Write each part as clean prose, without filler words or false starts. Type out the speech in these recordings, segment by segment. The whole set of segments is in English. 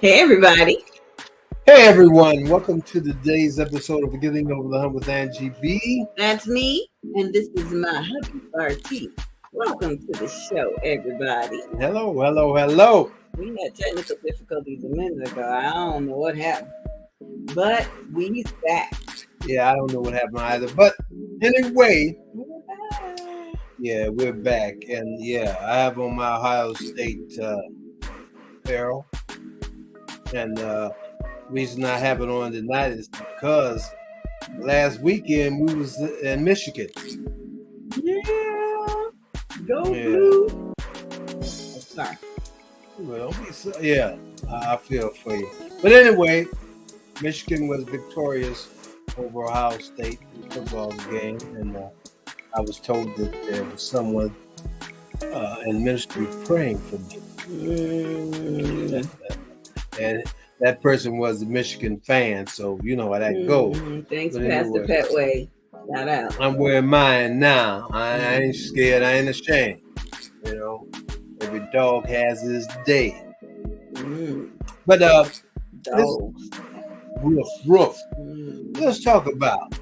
Hey, everybody. Hey everyone, welcome to today's episode of Getting Over the Hump with Angie B. That's me, and this is my hubby, Bartee. Welcome to the show, everybody. Hello. We had technical difficulties a minute ago. I don't know what happened, but we's back. Yeah, I don't know what happened either, but anyway, We're back. yeah, we're back, and yeah, I have on my Ohio State apparel, and the reason I have it on tonight is because last weekend we was in Michigan. Yeah. Go blue. Oh, sorry. Well, don't be so, yeah, I feel for you. But anyway, Michigan was victorious over Ohio State in the football game, and I was told that there was someone in ministry praying for me. And that person was a Michigan fan, so you know how that goes. Thanks, Pastor Petway. Shout out. I'm wearing mine now. I ain't scared. I ain't ashamed. You know, every dog has his day. But roof. Let's talk about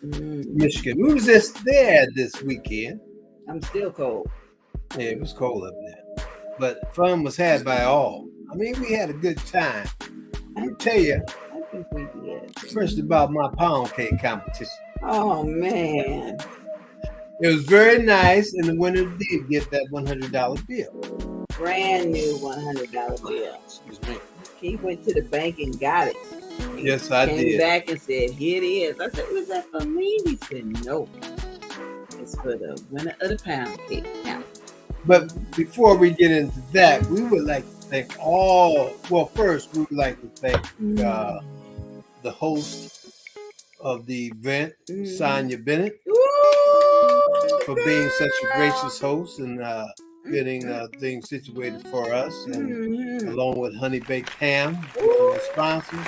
Michigan. We was just there this weekend. I'm still cold. Yeah, it was cold up there, but fun was had by all. I mean, we had a good time. I can tell you. I think we did. First about my pound cake competition. Oh man. It was very nice, and the winner did get that $100 bill. Brand new $100 bill. Excuse me. He went to the bank and got it. Yes, I Came did. back and said, "Here it is." I said, "Was that for me?" He said, "No, it's for the winner of the pound cake count." But before we get into that, we would like to thank first we would like to thank the host of the event, Sonia Bennett, for being such a gracious host and getting things situated for us, and along with Honey Baked Ham, our sponsors.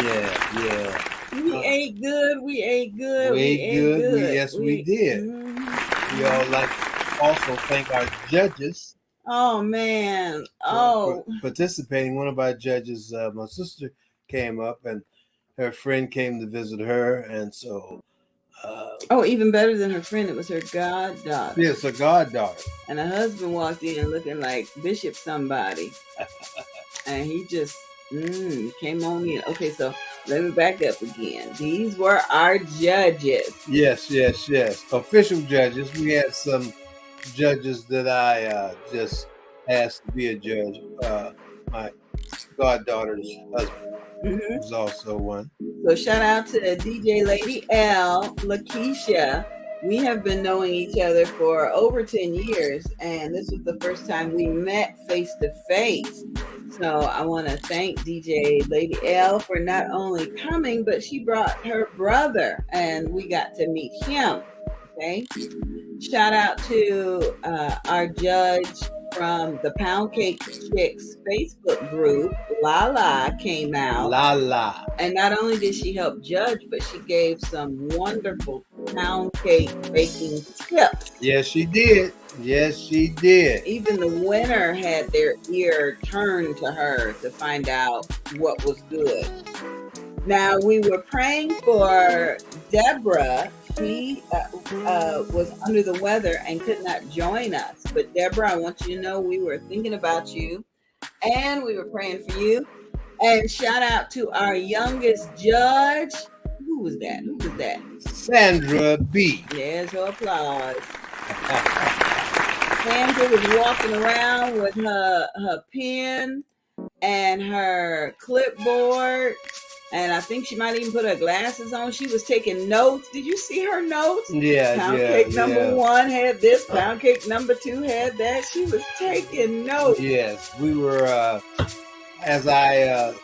Yeah. We ate good. We ate good. Yes, we did. We all like to also thank our judges. Oh man. For participating. One of our judges, my sister, came up, and her friend came to visit her, and so. Even better than her friend, it was her goddaughter. Yes, her goddaughter. And her husband walked in looking like Bishop somebody, and he just came on in. Okay, so let me back up again. These were our judges. Yes. Official judges. We had some judges that I just asked to be a judge. My goddaughter's husband was also one. So shout out to DJ Lady L, Lakeisha. We have been knowing each other for over 10 years, and this was the first time we met face to face. So I want to thank DJ Lady L for not only coming, but she brought her brother, and we got to meet him. Okay. Shout out to our judge from the Pound Cake Chicks Facebook group. Lala came out. Lala. And not only did she help judge, but she gave some wonderful pound cake baking tips. Yes, she did. Even the winner had their ear turned to her to find out what was good. Now, we were praying for Deborah. She was under the weather and could not join us. But Deborah, I want you to know we were thinking about you, and we were praying for you. And shout out to our youngest judge. Who was that? Sandra B. There's her applause. Sandra was walking around with her pen and her clipboard. And I think she might even put her glasses on. She was taking notes. Did you see her notes? Yeah. Pound cake number 1 had this. Pound cake number 2 had that. She was taking notes. Yes, we were, as I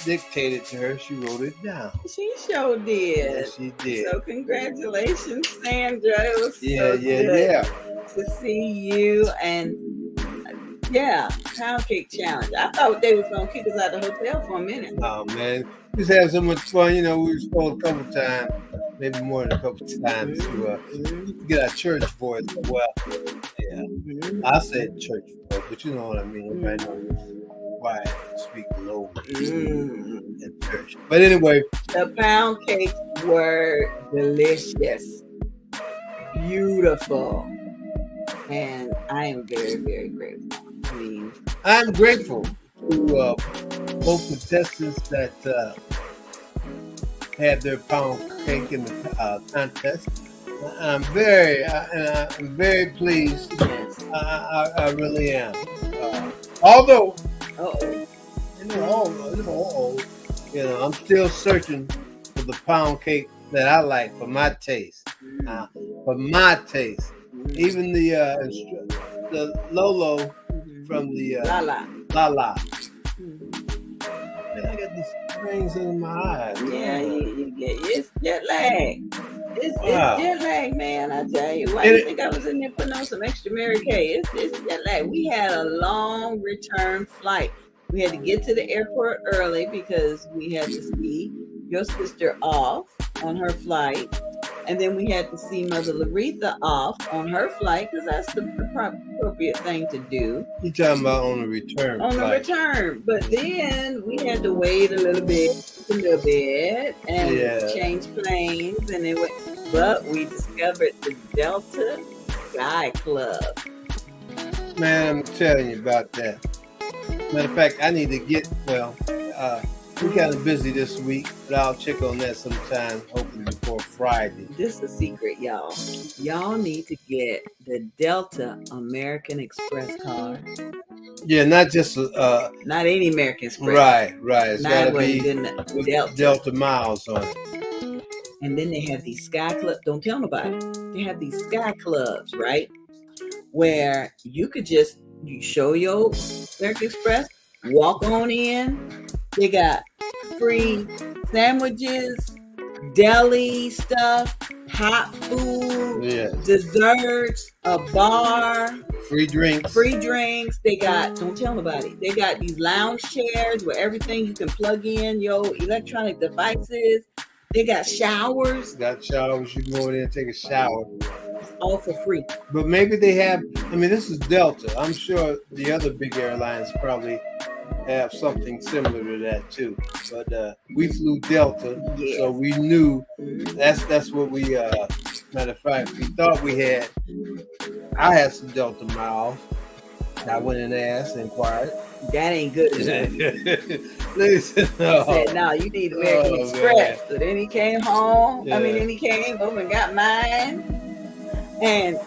dictated to her, she wrote it down. She sure did. Yes, she did. So congratulations, Sandra. It was so good Yeah. to see you. And Yeah, pound cake challenge. I thought they was gonna kick us out of the hotel for a minute. Oh man, we just had so much fun. You know, we were told a couple times, maybe more than a couple times, to get our church voice. Well, yeah, I said church voice, but you know what I mean. Everybody knows why I speak low in church. But anyway, the pound cakes were delicious, beautiful, and I am very, very grateful. I mean, I'm grateful to both contestants that had their pound cake in the contest. I'm very pleased. yes. I really am. Although, you know, I'm still searching for the pound cake that I like for my taste. Even the Lolo from the Lala. Man, I got these things in my eyes. Yeah, it's jet lag. It's jet lag, man. I tell you. Why do you think I was in there putting on some extra Mary Kay? It's jet lag. We had a long return flight. We had to get to the airport early because we had to see your sister off on her flight. And then we had to see Mother Laretha off on her flight because that's the appropriate thing to do. You talking about on the return? On the return. But then we had to wait a little bit and change planes. And but we discovered the Delta Sky Club. Man, I'm telling you about that. Matter of fact, I need to get, we're kind of busy this week, but I'll check on that sometime, hopefully before Friday. This is a secret, y'all. Y'all need to get the Delta American Express card. Yeah, not just not any American Express. Right. It's got to be Delta miles on it. And then they have these Sky Clubs. Don't tell nobody. They have these Sky Clubs, right? Where you could just show your American Express, walk on in. They got free sandwiches, deli stuff, hot food, desserts, a bar, free drinks. They got, don't tell nobody, they got these lounge chairs where everything you can plug in your electronic devices. They got showers. You can go in there and take a shower. It's all for free. But maybe they have, this is Delta. I'm sure the other big airlines probably have something similar to that too. But we flew Delta, so we knew that's what we, matter of fact, we thought we had. I had some Delta miles. I went and asked, inquired. That ain't good enough. Listen, I said, no, you need American Express. Man. So then he came home. Then he came over and got mine. And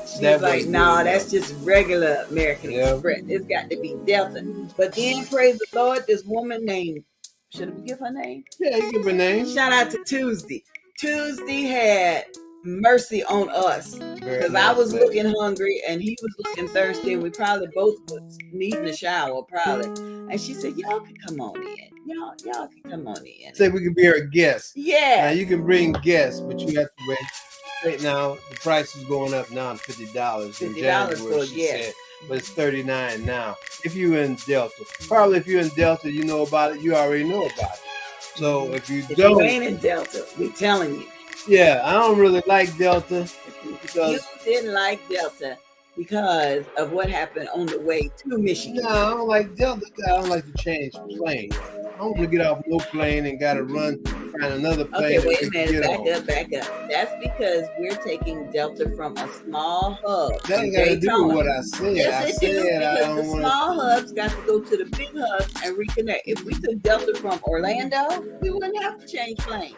she was like, no, that's just regular American Express. It's got to be Delta. But then, praise the Lord, this woman named, should we give her name? Yeah, you give her name. Shout out to Tuesday. Tuesday had mercy on us because I was looking hungry and he was looking thirsty and we probably both was needing a shower probably. And she said, y'all can come on in. Y'all can come on in. Say we can be her guest. Yeah. Now you can bring guests, but you have to wait. Right now the price is going up now. $50 in January. For a guest. But it's $39 now. If you're in Delta, probably if you're in Delta, you know about it. You already know about it. So if you don't, you ain't in Delta, we telling you. Yeah, I don't really like Delta because you didn't like Delta because of what happened on the way to Michigan. No, I don't like Delta. I don't like to change planes. I don't want to get off no plane and got to run find another plane. Okay, wait a minute. Back up. That's because we're taking Delta from a small hub. That ain't got to do with what I said. Yes, because the small hubs got to go to the big hubs and reconnect. If we took Delta from Orlando, we wouldn't have to change planes.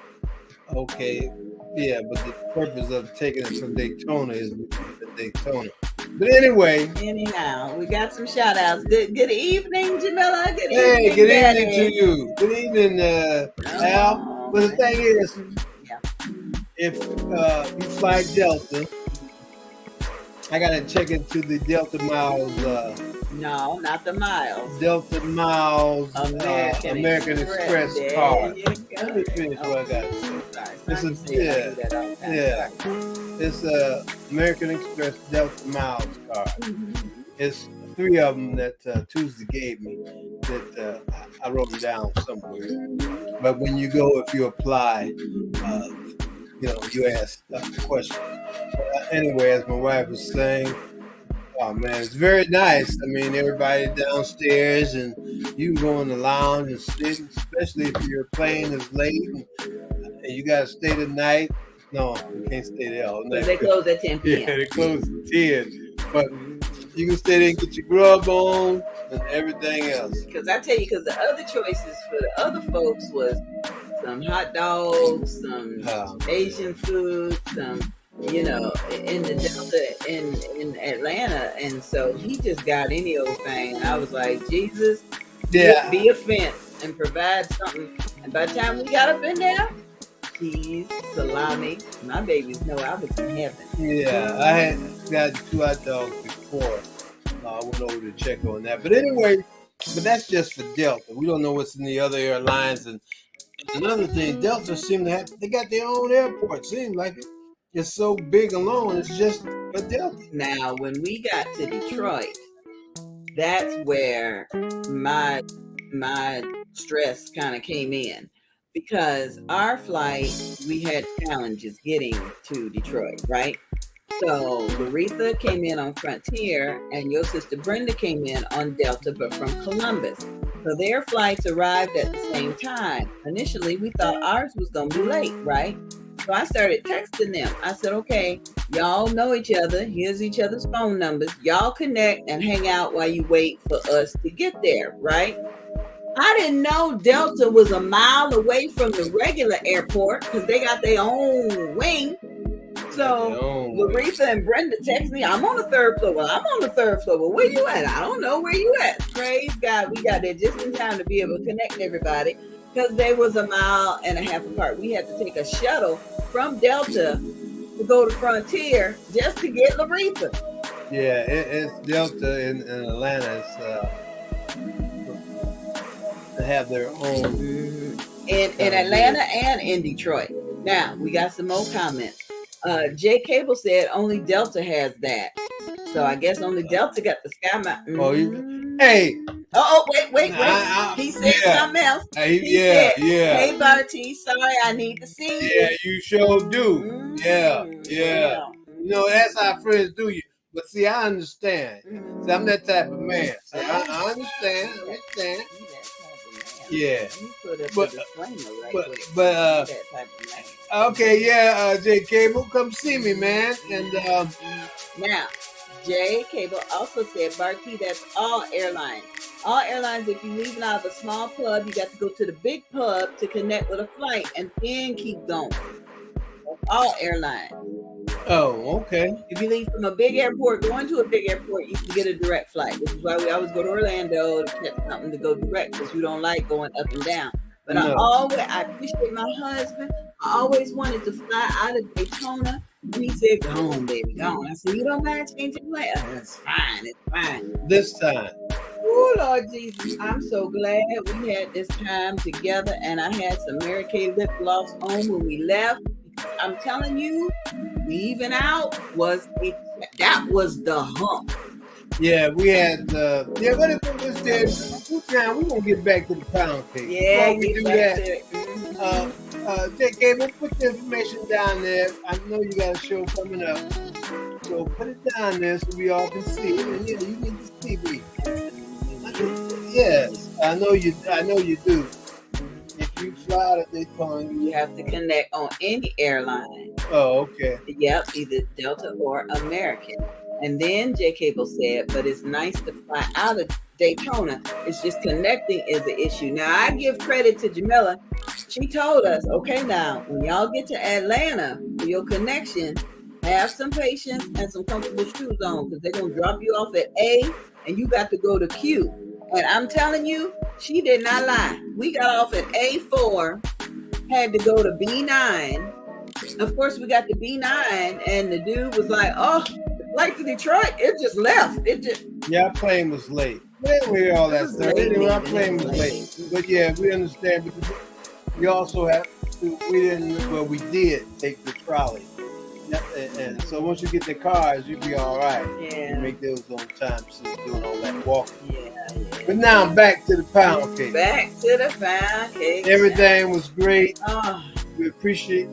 Okay. Yeah, but the purpose of taking it from Daytona is Daytona. But anyhow, we got some shout outs. Good evening, Jamila. Good evening, to you. Good evening, Al. But the thing is, if you fly Delta, I got to check into the Delta Miles. No, not the miles. Delta Miles American Express card. Let me finish what I got to say. It's It's American Express Delta Miles card. It's three of them that Tuesday gave me that I wrote them down somewhere. But when you go, if you apply, you ask questions. Anyway, as my wife was saying, oh man, it's very nice. I mean, everybody downstairs, and you can go in the lounge and sit, especially if your plane is late and you gotta stay the night. No, you can't stay there all night. They close at 10 p.m. Yeah, they close at 10. But you can stay there and get your grub on and everything else. Because I tell you, because the other choices for the other folks was some hot dogs, some Asian food, some, in the Delta in Atlanta. And so he just got any old thing. I was like, Jesus, be a fence and provide something. And by the time we got up in there, cheese, salami, my babies know I was in heaven. Yeah, I had got 2 hot dogs before. I went over to check on that. But anyway, that's just for Delta. We don't know what's in the other airlines. And another thing, Delta seem to have, they got their own airport. Seems like it's so big alone. It's just for Delta. Now, when we got to Detroit, that's where my stress kind of came in. Because our flight, we had challenges getting to Detroit, right? So Laretha came in on Frontier and your sister Brenda came in on Delta, but from Columbus. So their flights arrived at the same time. Initially, we thought ours was going to be late, right? So I started texting them. I said, okay, y'all know each other. Here's each other's phone numbers. Y'all connect and hang out while you wait for us to get there, right? I didn't know Delta was a mile away from the regular airport because they got their own wing. So Laretha and Brenda text me, I'm on the 3rd floor. Well, I'm on the 3rd floor. Well, where you at? I don't know where you at. Praise God. We got there just in time to be able to connect everybody because they was 1.5 miles apart. We had to take a shuttle from Delta to go to Frontier just to get Laretha. Yeah, it's Delta in Atlanta. To have their own in Atlanta and in Detroit. Now we got some more comments. Jay Cable said only Delta has that, so I guess only Delta got the Sky Mountain. Hey. Wait. He said something else. He said, hey Bartee, sorry, I need to see you. Yeah, you sure do. Yeah. That's how friends do you. But see, I understand. See, I'm that type of man. So I understand. Yeah. But okay, Jay Cable, come see me, man. And now, Jay Cable also said, Bartee, that's all airlines. All airlines, if you're leaving out of a small pub, you got to go to the big pub to connect with a flight and then keep going. All airlines. Oh, okay. If you leave from a big airport, going to a big airport, you can get a direct flight, which is why we always go to Orlando to get something to go direct because you don't like going up and down. But I appreciate my husband. I always wanted to fly out of Daytona. And he said, go on, baby, go on. I said, you don't mind changing flight? It's fine. This time. Oh, Lord Jesus. I'm so glad we had this time together and I had some Mary Kay lip gloss on when we left. I'm telling you, leaving out that was the hump. Yeah, we had what if it was there? Now we're gonna get back to the pound cake. Yeah, before we do that. JK, we'll put the information down there. I know you got a show coming up, so put it down there so we all can see it. And you need to see me. Yes, I know you do. If you fly to Daytona, you have to connect on any airline. Oh, okay. Yep, either Delta or American. And then J Cable said, but it's nice to fly out of Daytona. It's just connecting is the issue. Now, I give credit to Jamila. She told us, okay, now, when y'all get to Atlanta for your connection, have some patience and some comfortable shoes on because they're going to drop you off at A and you got to go to Q. And I'm telling you, she did not lie. We got off at A4, had to go to B9. Of course, we got to B9 and the dude was like, oh, the flight to Detroit, it just left. Yeah, our plane was late. We all that stuff. Anyway, our plane was late. But yeah, we understand. But we also have to, we did take the trolley And so once you get the cars, you'll be all right. Yeah. You make those on time, so doing all that walking. Yeah. But now back to the pound cake. Back to the pound cake. Everything was great. Oh. We appreciate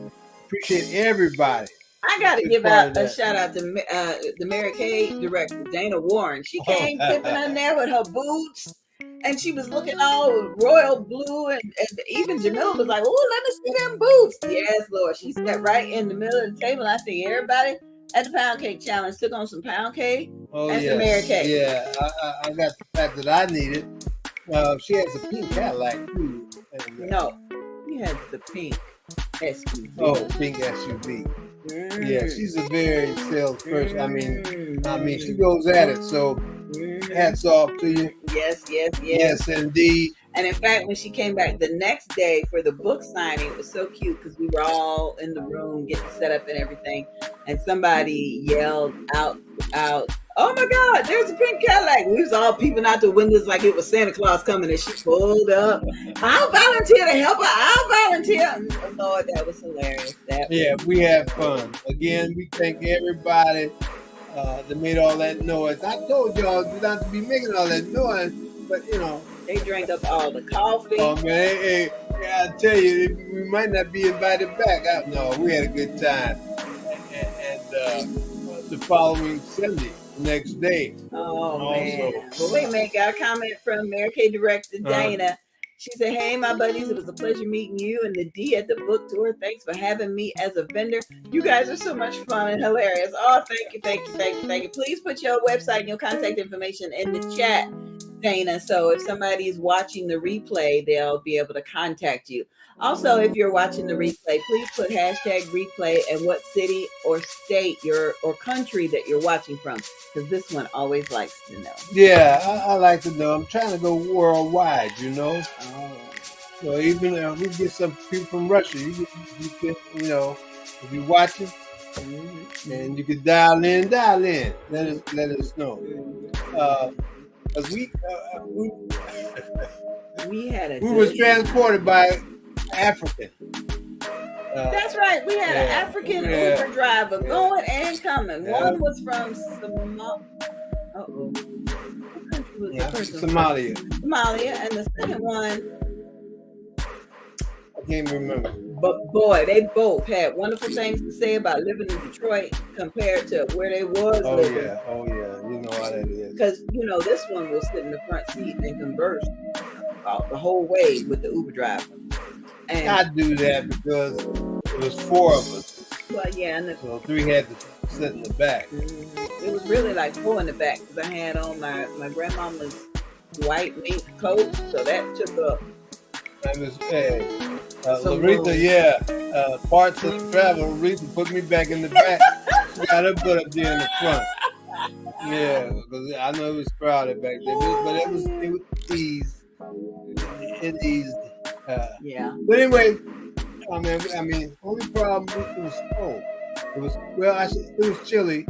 everybody. I got to give out a shout out to the Mary Kay director, Dana Warren. She came dipping in there with her boots, and she was looking all royal blue, and even Jamila was like, "Oh, let me see them boots." Yes, Lord. She sat right in the middle of the table. I think everybody at the Pound Cake Challenge took on some pound cake and some Mary Kay. Yeah, I got the fact that I needed. She has a pink Cadillac too. No, she has the pink SUV. Oh, pink SUV. Yeah, she's a very salesperson. I mean, she goes at it. So, hats off to you. Yes, indeed. And in fact, when she came back the next day for the book signing, it was so cute because we were all in the room getting set up and everything, and somebody yelled out, "Oh my God, there's a pink Cadillac!" We was all peeping out the windows like it was Santa Claus coming, and she pulled up. "I'll volunteer to help her. I'll volunteer." Oh, Lord, that was hilarious. We had fun. Again, we thank everybody that made all that noise. I told y'all not to be making all that noise, but they drank up all the coffee. Oh man, hey, I tell you, we might not be invited back. No, we had a good time. And the following Sunday, next day. Oh man! Well, wait a minute. Got a comment from Mary Kay director Dana. She said, "Hey, my buddies, it was a pleasure meeting you and the D at the book tour. Thanks for having me as a vendor. You guys are so much fun and hilarious. Oh, thank you. Please put your website and your contact information in the chat, Dana. So if somebody is watching the replay, they'll be able to contact you. Also, if you're watching the replay, please put #replay and what city or state or country that you're watching from, because this one always likes to know. Yeah, I like to know. I'm trying to go worldwide, Oh. So even if we get some people from Russia, you can, if you're watching, and you can dial in. Let us know. Because we was transported by African. That's right. We had an African Uber driver going and coming. One was from Somalia. Somalia, and the second one, I can't remember. But boy, they both had wonderful things to say about living in Detroit compared to where they was living. Oh yeah, you know how that is. Because this one will sit in the front seat and converse the whole way with the Uber driver. And I do that because it was 4 of us. Well, yeah, and so 3 had to sit in the back. It was really like 4 in the back because I had on my grandmama's white mink coat, so that took up. I was Larita, parts of the travel. Larita put me back in the back. Got her butt up there in the front. Yeah, because I know it was crowded back there, but it was eased. It eased. But anyway, I mean, only problem it was cold. It was chilly.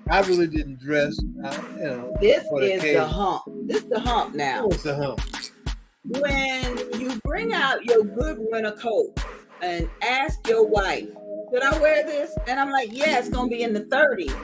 I really didn't dress. This is the hump. This is the hump now. What's the hump? When you bring out your good winter coat and ask your wife, "Should I wear this?" And I'm like, "Yeah, it's gonna be in the 30s."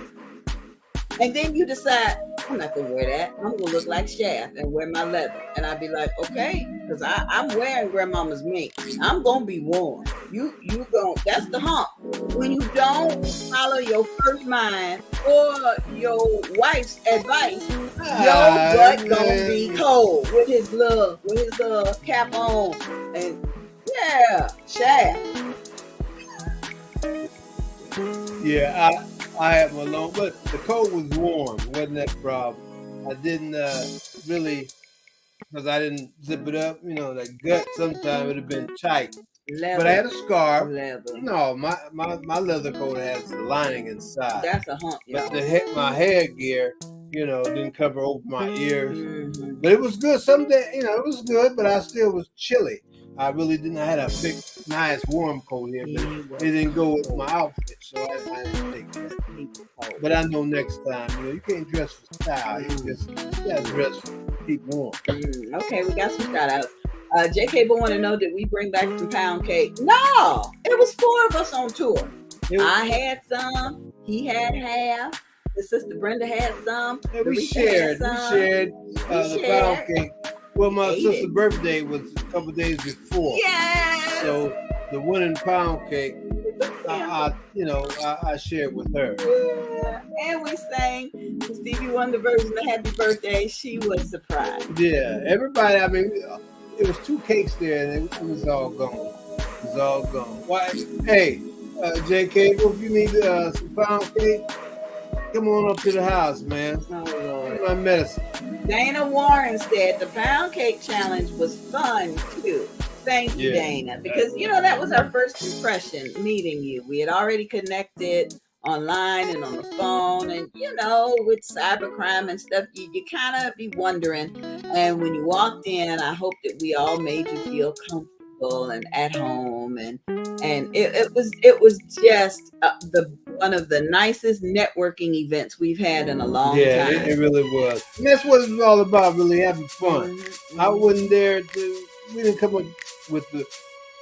And then you decide, "I'm not gonna wear that. I'm gonna look like Shaft and wear my leather." And I'd be like, "Okay," because I'm wearing grandmama's mink. I'm gonna be warm. You gon' that's the hump. When you don't follow your first mind or your wife's advice, your butt gonna be cold with his little cap on. And Shaft. Yeah, I had my long, but the coat was warm. It wasn't that problem. I didn't really, because I didn't zip it up. The gut sometimes would have been tight. Leather. But I had a scarf. Leather. No, my leather coat has the lining inside. That's a hump, y'all. But my headgear, didn't cover over my ears. Mm-hmm. But it was good. Someday, it was good, but I still was chilly. I really didn't. I had a big, nice warm coat here, but it didn't go with my outfit, so I didn't take that. But I know next time, you can't dress for style. You gotta dress to keep warm. Okay, we got some shout outs. JK want to know, did we bring back some pound cake? No, it was 4 of us on tour. I had some. He had half. His sister Brenda had some. And we Teresa shared. had We some. shared the pound cake. Well, my Ate sister's it. birthday was a couple days before. Yes. So the winning pound cake, I shared with her. Yeah. And we sang Stevie Wonder version of Happy Birthday. She was surprised. Yeah, everybody. I mean, it was 2 cakes there, and it was all gone. It was all gone. Why? Hey, JK, if you need some pound cake, come on up to the house, man. Oh, Lord. Get my medicine. Dana Warren said the pound cake challenge was fun too. Thank you, Dana, because that was our first impression meeting you. We had already connected online and on the phone, and with cybercrime and stuff, you kind of be wondering. And when you walked in, I hope that we all made you feel comfortable and at home, and it was just one of the nicest networking events we've had in a long time. Yeah, it really was. And that's what it's all about, really having fun. Mm-hmm. I wasn't there we didn't come up with the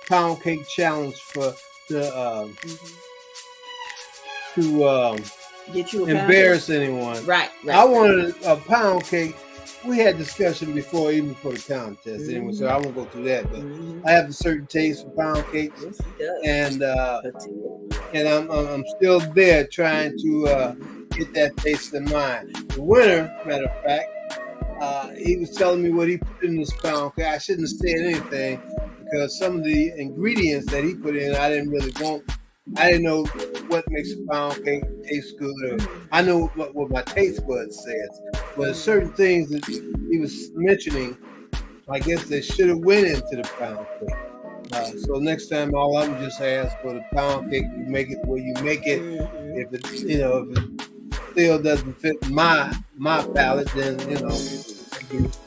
pound cake challenge to get you embarrass anyone. Right. I wanted a pound cake. We had discussion before, even for the contest, anyway, so I won't go through that. But I have a certain taste for pound cakes, and I'm still there trying to get that taste in mind. The winner, matter of fact, he was telling me what he put in this pound cake. I shouldn't have said anything because some of the ingredients that he put in, I didn't really want. I didn't know what makes a pound cake taste good, or I know what my taste buds says. But certain things that he was mentioning, I guess they should have went into the pound cake. So next time, all I'm just ask for the pound cake, you make it the way you make it. If it, if it still doesn't fit my palate, then do the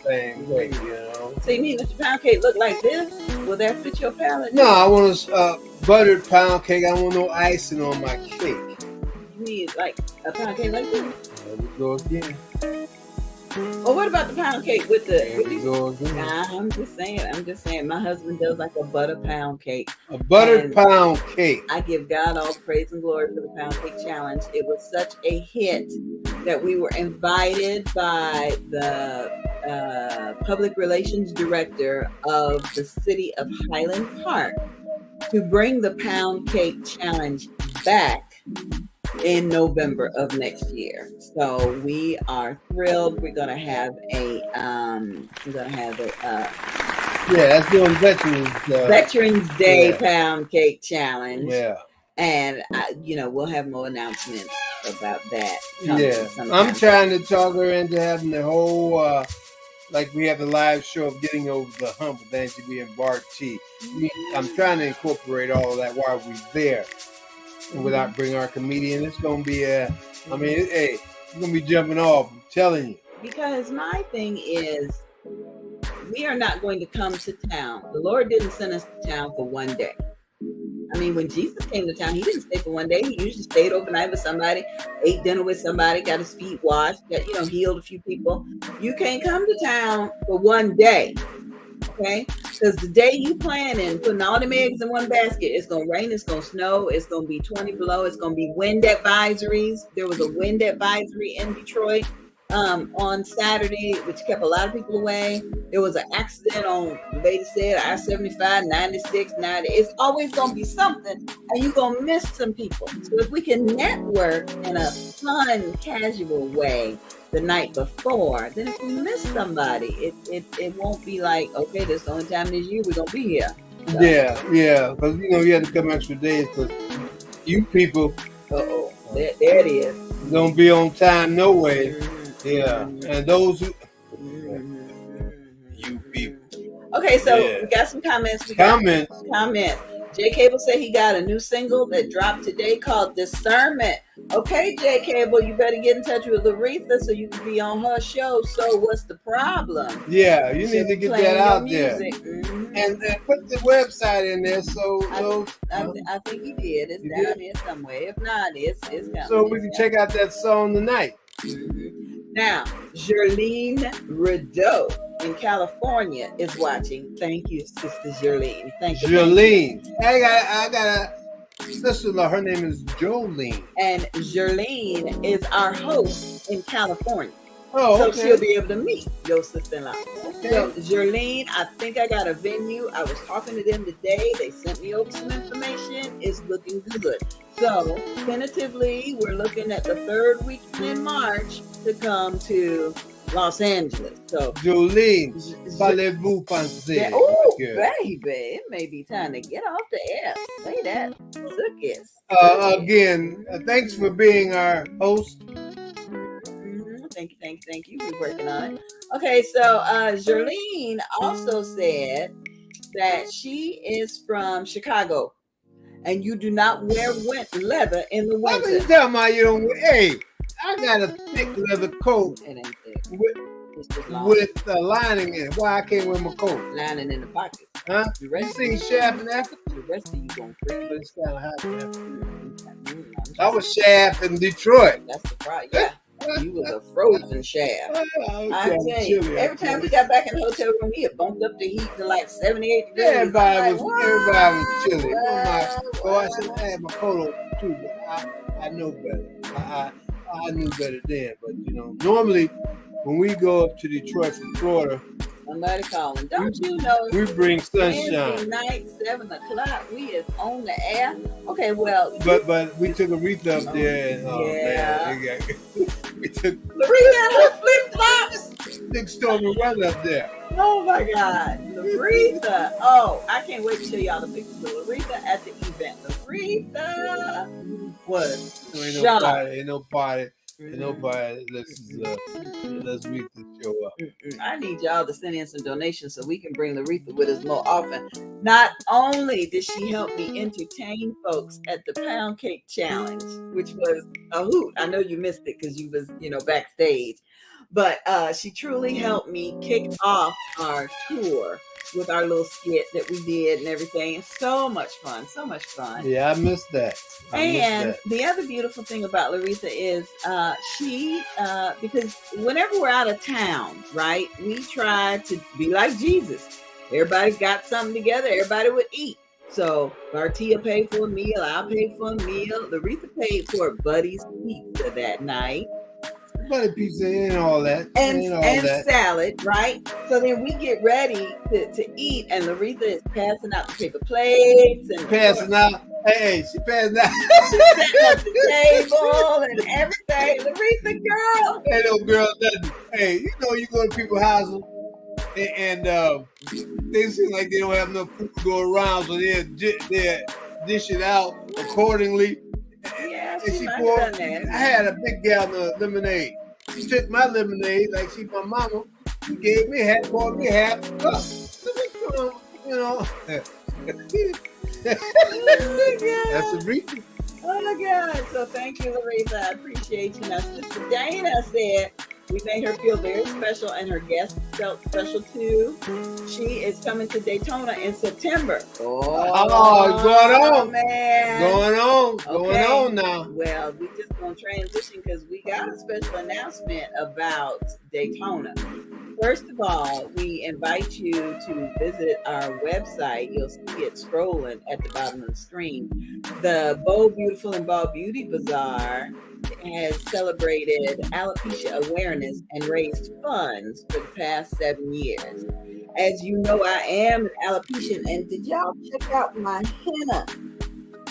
same way. So you mean if the pound cake look like this? Will that fit your palate? No, I want a buttered pound cake. I want no icing on my cake. You need like a pound cake like this? There we go again. Well, what about the pound cake with the? There we go again. Nah, I'm just saying. My husband does like a butter pound cake. A buttered pound cake. I give God all praise and glory for the pound cake challenge. It was such a hit that we were invited by the public relations director of the city of Highland Park to bring the pound cake challenge back in November of next year. So we are thrilled. We're gonna have that's doing Veterans Day pound cake challenge. Yeah. And we'll have more announcements about that. I'm trying to talk her into having the whole like we have the live show of Getting Over the Hump with Angie and Bartee. I'm trying to incorporate all of that while we're there, without bringing our comedian. It's gonna be it's gonna be jumping off. I'm telling you. Because my thing is, we are not going to come to town. The Lord didn't send us to town for one day. I mean, when Jesus came to town, he didn't stay for one day. He usually stayed overnight with somebody, ate dinner with somebody, got his feet washed, healed a few people. You can't come to town for one day, okay? Because the day you planning, putting all them eggs in one basket, it's going to rain, it's going to snow, it's going to be 20 below, it's going to be wind advisories. There was a wind advisory in Detroit on Saturday, which kept a lot of people away. There was an accident on, they said, I-75, 96, 90. It's always going to be something, and you're going to miss some people. So if we can network in a fun, casual way the night before, then if we miss somebody, it won't be like, okay, this is the only time this year we're going to be here. So. Yeah, because, you had to come extra days because you people... There it is. Don't be on time no way. Yeah, and those who you people. Okay, so we got some comments. Comments. Jay Cable said he got a new single that dropped today called Discernment. Okay, Jay Cable, you better get in touch with Aretha so you can be on her show. So what's the problem? Yeah, you need to get that out there. And put the website in there I think he did. It's down here somewhere. If not, it's coming. So we can check out that song tonight. Now, Jerlene Rideau in California is watching. Thank you, Sister Jerlene. Thank you. Jerlene. I gotta sister-in-law, her name is Jolene. And Jerlene is our host in California. Oh, so okay. she'll be able to meet your sister-in-law. Okay. So Jerlene, I think I got a venue. I was talking to them today. They sent me over some information. It's looking good. So tentatively, we're looking at the 3rd week in March to come to Los Angeles. So Jolene, parlez-vous français? Oh, baby, it may be time to get off the air. Say that. Again, thanks for being our host. Thank you. We're working on it. Okay, so Jerlene also said that she is from Chicago, and you do not wear leather in the winter. What are you talking about? You don't. Hey, I got a thick leather coat. It ain't thick. With a lining in it. Why I can't wear my coat? Lining in the pocket. Huh? You seen Shaft in Africa? The rest of you gonna freak. But it's kind of hot in Africa. I was Shaft in Detroit. That's the problem. Yeah. You was a frozen Shaft. I tell you, every time we got back in the hotel room, he had bumped up the heat to like 78 degrees. Everybody was chilly. Oh, I should have had my coat on too, but I know better. I knew better then. But you know, normally when we go up to Detroit from Florida, somebody calling. Don't you know? We bring sunshine. Wednesday night, 7 o'clock. We is on the air. Okay, well. But we took Aretha up there, and man, we took Aretha and her flip flops. Big stormy weather up there. Oh my God, Aretha! Oh, I can't wait to show y'all the pictures of Aretha at the event. Aretha was ain't no party. Nobody, let's read the show up. I need y'all to send in some donations so we can bring Aretha with us more often. Not only did she help me entertain folks at the Pound Cake Challenge, which was a hoot. I know you missed it because you was, backstage. But she truly helped me kick off our tour with our little skit that we did and everything. It's so much fun. Yeah, I missed that. The other beautiful thing about Aretha is she, because whenever we're out of town, right, we try to be like Jesus. Everybody got something together. Everybody would eat. So Bartee paid for a meal. I paid for a meal. Aretha paid for Buddy's pizza that night. Buddy pizza and all that. And salad, right? So then we get ready to eat, and Aretha is passing out the paper plates and passing out. Hey, she passing out. She's setting up the table and everything. Aretha, girl. Hey, no girl, nothing. Hey, you go to people's houses and they seem like they don't have enough food to go around, so they're dish it out accordingly. Yeah, she poured. I had a big gallon of lemonade. She took my lemonade like she's my mama. She gave me poured me half a cup. That's Aretha. Oh my God! So thank you, Aretha. I appreciate you. Now, Sister Dana said we made her feel very special, and her guests felt special too. She is coming to Daytona in September. Oh, going on, man! Going on now. Well, we just gonna transition because we got a special announcement about Daytona. First of all, we invite you to visit our website. You'll see it scrolling at the bottom of the screen. The Bold, Beautiful, and Bald Beauty Bazaar has celebrated alopecia awareness and raised funds for the past 7 years. As you know, I am an alopecian, and did y'all check out my henna?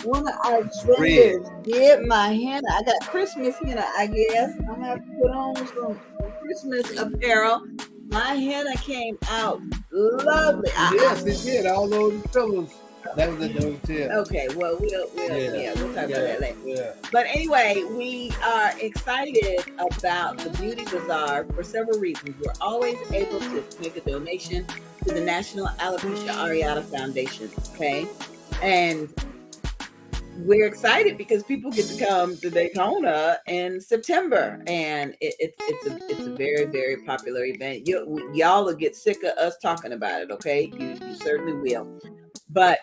One of our vendors did my henna. I got Christmas henna, I guess. I'm gonna have to put on some Christmas apparel. My henna came out lovely. Yes, it did. All those pillows. That was at the hotel. Okay, well, we'll talk about that later. Yeah. But anyway, we are excited about the Beauty Bazaar for several reasons. We're always able to make a donation to the National Alopecia Areata Foundation, okay? And we're excited because people get to come to Daytona in September, and it's a very, very popular event. Y'all will get sick of us talking about it, okay? You certainly will. But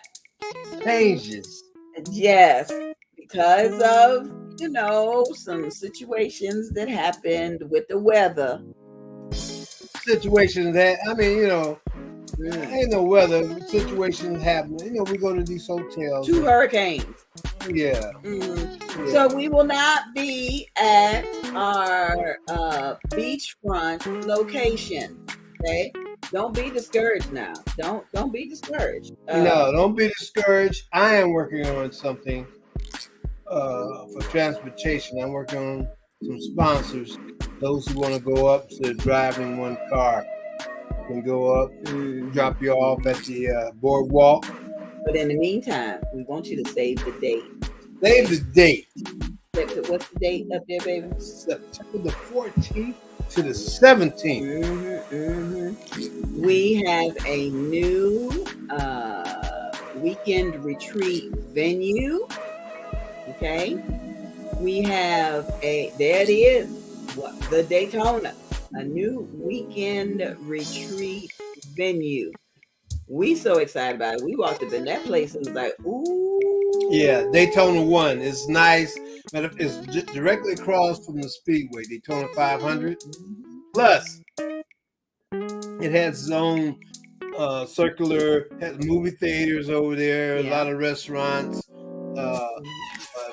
changes. Yes, because of, some situations that happened with the weather. Situations that, ain't no weather. Situations happening. We go to these hotels. 2 hurricanes. Yeah. Mm-hmm. So we will not be at our beachfront location. Okay, don't be discouraged now. Don't be discouraged. No, don't be discouraged. I am working on something for transportation. I'm working on some sponsors. Those who want to go up to driving one car can go up, drop you off at the boardwalk. But in the meantime, we want you to save the date. Save the date. What's the date up there, baby? September the 14th to the 17th. We have a new weekend retreat venue. Okay. We have there it is, the Daytona, a new weekend retreat venue. We so excited about it. We walked up in that place and was like, ooh. Yeah, Daytona 1 is nice. It's directly across from the Speedway, Daytona 500. Plus, it has its own circular, has movie theaters over there, a lot of restaurants.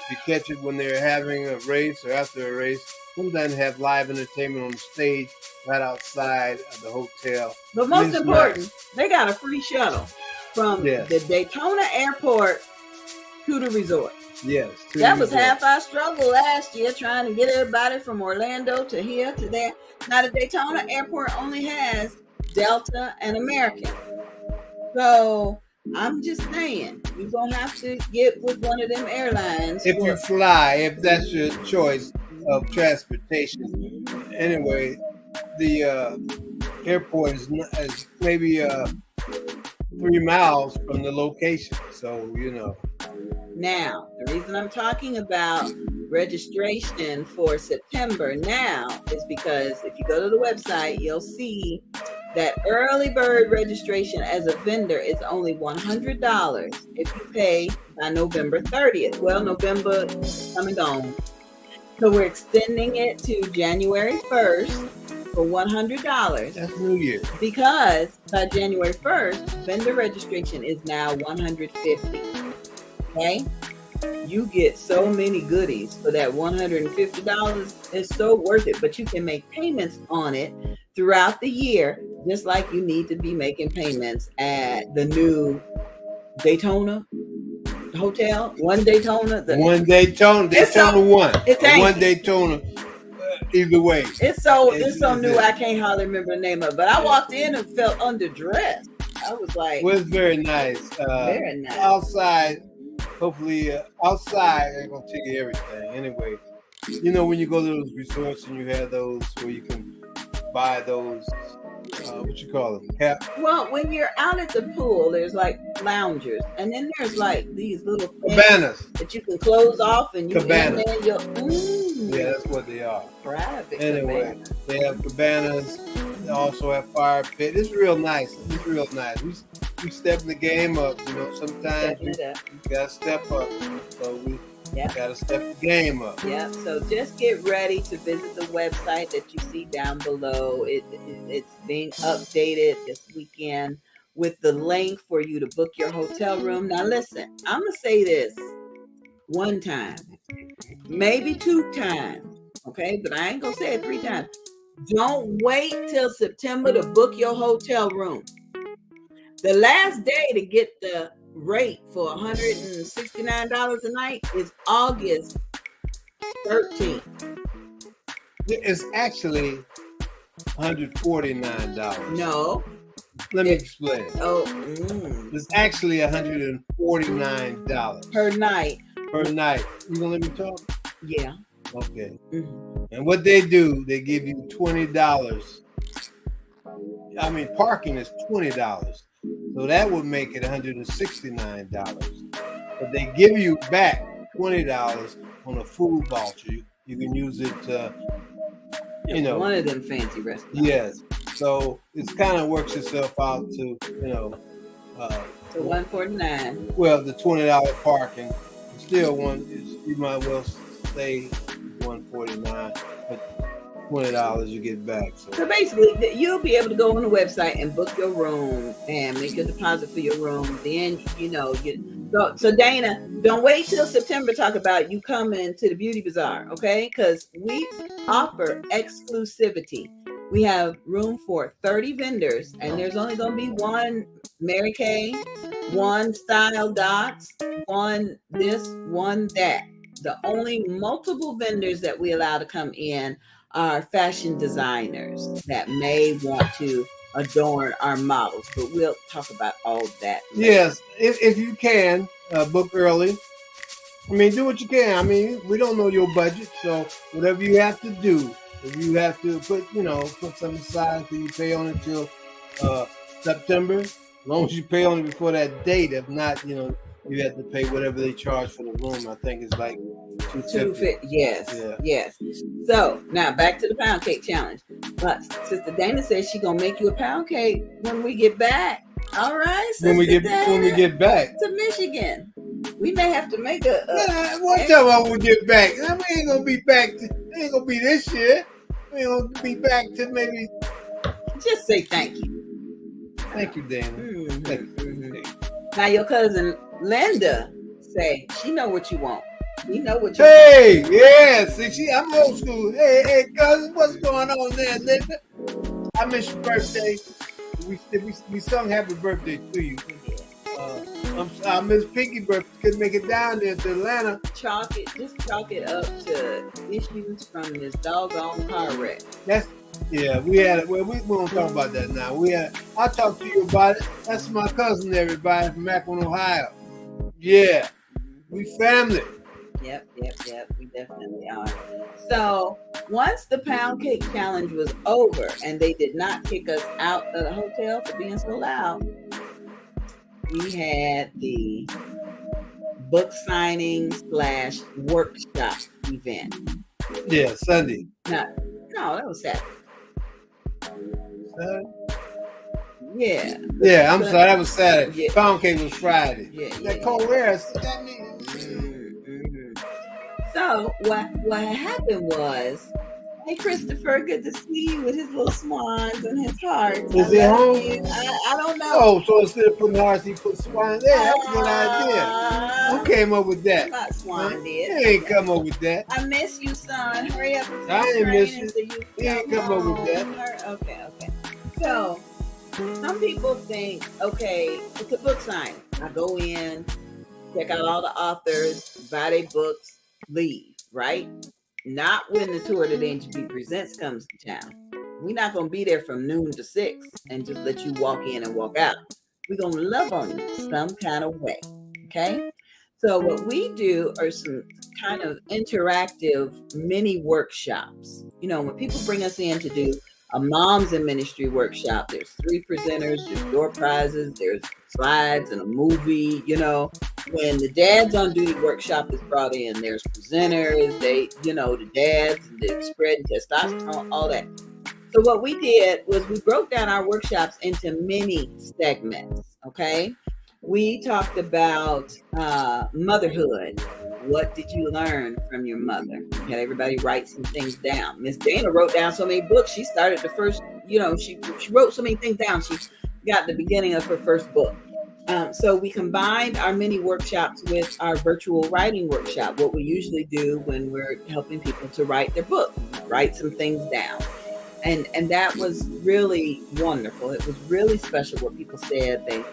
If you catch it when they're having a race or after a race, sometimes have live entertainment on the stage right outside of the hotel. But most important, they got a free shuttle from the Daytona airport to the resort. Yes. That was half our struggle last year, trying to get everybody from Orlando to here to there. Now the Daytona airport only has Delta and American. So I'm just saying, you're going to have to get with one of them airlines. If you fly, if that's your choice of transportation. Anyway, the airport is maybe 3 miles from the location. So, you know. Now, the reason I'm talking about registration for September now is because if you go to the website, you'll see that early bird registration as a vendor is only $100 if you pay by November 30th. Well, November is come and gone. So we're extending it to January 1st for $100. That's New Year. Because by January 1st, vendor registration is now $150. Okay? You get so many goodies for that $150. It's so worth it. But you can make payments on it throughout the year, just like you need to be making payments at the new Daytona hotel. One Daytona. Daytona 1. One Daytona. Either way. It's so new. I can't hardly remember the name of it. But I walked in and felt underdressed. I was like, well, it's very nice. Very nice. Outside. Hopefully, outside, they're going to tell you everything. Anyway, you know, when you go to those resorts and you have those where you can buy those, what you call them? Well, when you're out at the pool, there's like loungers. And then there's like these little cabanas that you can close off and you cabanas. Yeah, that's what they are. Private. Anyway, they have cabanas. They also have fire pit. It's real nice. We step the game up, you know. Sometimes you gotta step up, so we gotta step the game up. Yeah. So just get ready to visit the website that you see down below. It's being updated this weekend with the link for you to book your hotel room. Now listen, I'm gonna say this one time, maybe 2 times, okay? But I ain't gonna say it 3 times. Don't wait till September to book your hotel room. The last day to get the rate for $169 a night is August 13th. It's actually $149. No. Let me explain. It's actually $149 per night. Per night. You gonna let me talk? Yeah. Okay. Mm-hmm. And what they do, they give you $20. I mean, parking is $20. So that would make it $169. But they give you back $20 on a food voucher. You can use it to, you know. One of them fancy restaurants. Yes. So it kind of works itself out to, you know. To $149. Well, the $20 parking. Still you might well say $149. But $20 you get back. So basically, you'll be able to go on the website and book your room and make a deposit for your room. Then, you know, so So Dana, don't wait till September to talk about you coming to the beauty bazaar, okay? Because we offer exclusivity. We have room for 30 vendors, and there's only going to be one Mary Kay, one Style Dots, one this, one that. The only multiple vendors that we allow to come in are fashion designers that may want to adorn our models, but we'll talk about all that later. Yes, if you can book early. I mean, do what you can. I mean, we don't know your budget, so whatever you have to do, if you have to put some aside so you pay on it till September, as long as you pay on it before that date. If not, you have to pay whatever they charge for the room. I think it's like $250. Yes. So now back to the pound cake challenge. But Sister Dana says she's gonna make you a pound cake when we get back. All right, Sister when we get back to Michigan, we may have to make a. What time when we get back? We ain't gonna be back. It ain't gonna be this year. We ain't gonna be back to maybe. Just say thank you. Thank you, Dana. Mm-hmm. Thank you. Mm-hmm. Now your cousin Linda say she know what you want. You know what you Hey, want. Yeah. See, I'm old school. Hey, cousin, what's going on there, Linda? I miss your birthday. We sung happy birthday to you. I miss Pinky birthday. Couldn't make it down there to Atlanta. Chalk it up to issues from this doggone car wreck. We had it. Well, we won't talk about that now. I'll talk to you about it. That's my cousin, everybody, from Akron, Ohio. Yeah, we family. Yep. We definitely are. So once the pound cake challenge was over and they did not kick us out of the hotel for being so loud, we had the book signing / workshop event. Yeah, Sunday. No, that was Saturday. Saturday? Yeah. Yeah, I'm sorry, that was Saturday. Yeah. Pound cake was Friday. Yeah. Cold air. So what happened was, hey Christopher, good to see you with his little swans and his hearts. Is he home? I don't know. Oh, so instead of putting hearts, he put swans there. That's a good idea. Who came up with that? Not Swan did. He ain't come up with that. I miss you, son. Hurry up. I ain't miss you. He ain't come up with that. Okay. So some people think, okay, it's a book signing. I go in, check out all the authors, buy their books, leave, right? Not when the Tour de Angie Presents comes to town. We're not going to be there from noon to 6 and just let you walk in and walk out. We're going to love on you some kind of way, okay? So what we do are some kind of interactive mini workshops. When people bring us in to do a Moms in Ministry workshop, there's 3 presenters, there's door prizes, there's slides and a movie. When the Dads on Duty workshop is brought in, there's presenters, the dads, and they're spreading testosterone, all that. So what we did was we broke down our workshops into mini segments, okay? We talked about motherhood. What did you learn from your mother? We had everybody write some things down. Miss Dana wrote down so many books. She started the first, she wrote so many things down. She got the beginning of her first book. So we combined our mini workshops with our virtual writing workshop, what we usually do when we're helping people to write their book, write some things down. And that was really wonderful. It was really special what people said they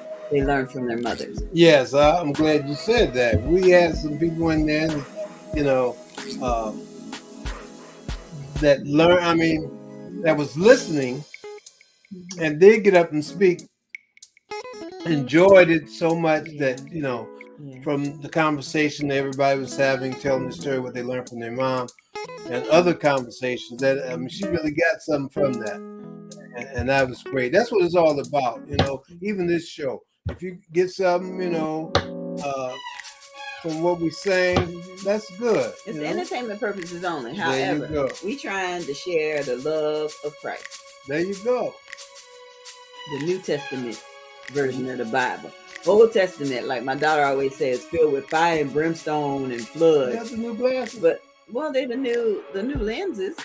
learned from their mothers. Yes, I'm glad you said that. We had some people in there, that learned, that was listening and did get up and speak, enjoyed it so much that, from the conversation that everybody was having, telling the story, what they learned from their mom and other conversations, that she really got something from that. And that was great. That's what it's all about, even this show. If you get something, from what we saying, that's good. It's entertainment purposes only. However, we trying to share the love of Christ. There you go. The New Testament version of the Bible. Old Testament, like my daughter always says, filled with fire and brimstone and flood. That's the new glasses. But they're the new lenses.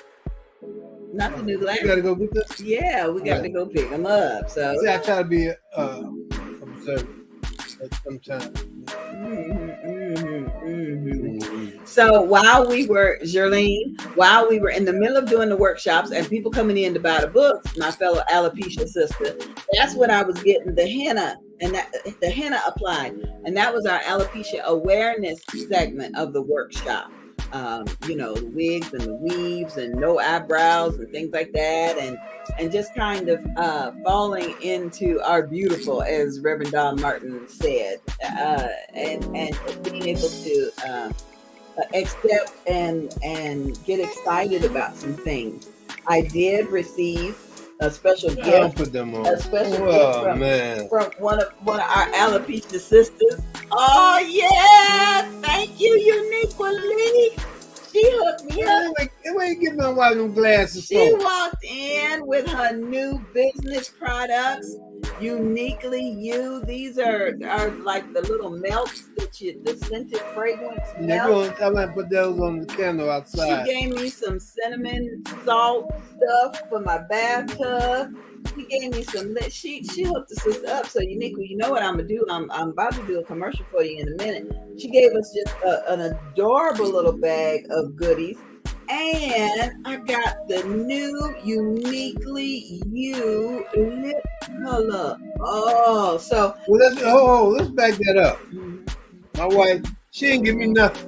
Not the new glasses. You gotta go get this? Yeah, we got to go pick them up. So see, I try to be observant at some time. So while we were, Jerlene, while we were in the middle of doing the workshops and people coming in to buy the books, my fellow alopecia sister, that's when I was getting the henna, and that the henna applied, and that was our alopecia awareness segment of the workshop. The wigs and the weaves and no eyebrows and things like that, and just kind of falling into our beautiful, as Reverend Don Martin said, and being able to accept and get excited about some things. I did receive a special gift. Put them on. A special gift from one of our alopecia sisters. Oh yeah, thank you, Uniquely. She hooked me up. Wait, give my wife them glasses. She walked in with her new business products. Uniquely You. These are like the little melts the scented fragrance melts. I might put those on the candle outside. She gave me some cinnamon salt stuff for my bathtub. She gave me some. She hooked the sister up. So Uniquely, you know what I'm gonna do? I'm about to do a commercial for you in a minute. She gave us just an adorable little bag of goodies. And I got the new Uniquely You lip color. Oh, so let's back that up. My wife, she didn't give me nothing.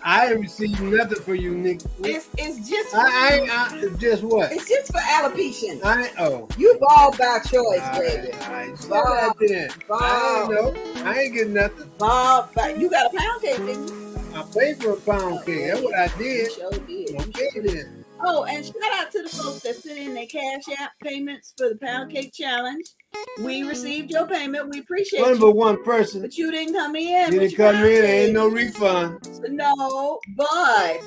I ain't received nothing for Unique. It's just. Just what? It's just for alopecia. You bald by choice, baby. Bald. I ain't getting nothing. Bald by. You got a pound cake, didn't you? I paid for a pound cake. That's what I did. You sure did. Okay, then. Oh, and shout out to the folks that sent in their Cash App payments for the Pound Cake Challenge. We received your payment. We appreciate it. But one person. But you didn't come in. You didn't come in. There ain't no refund. No, but.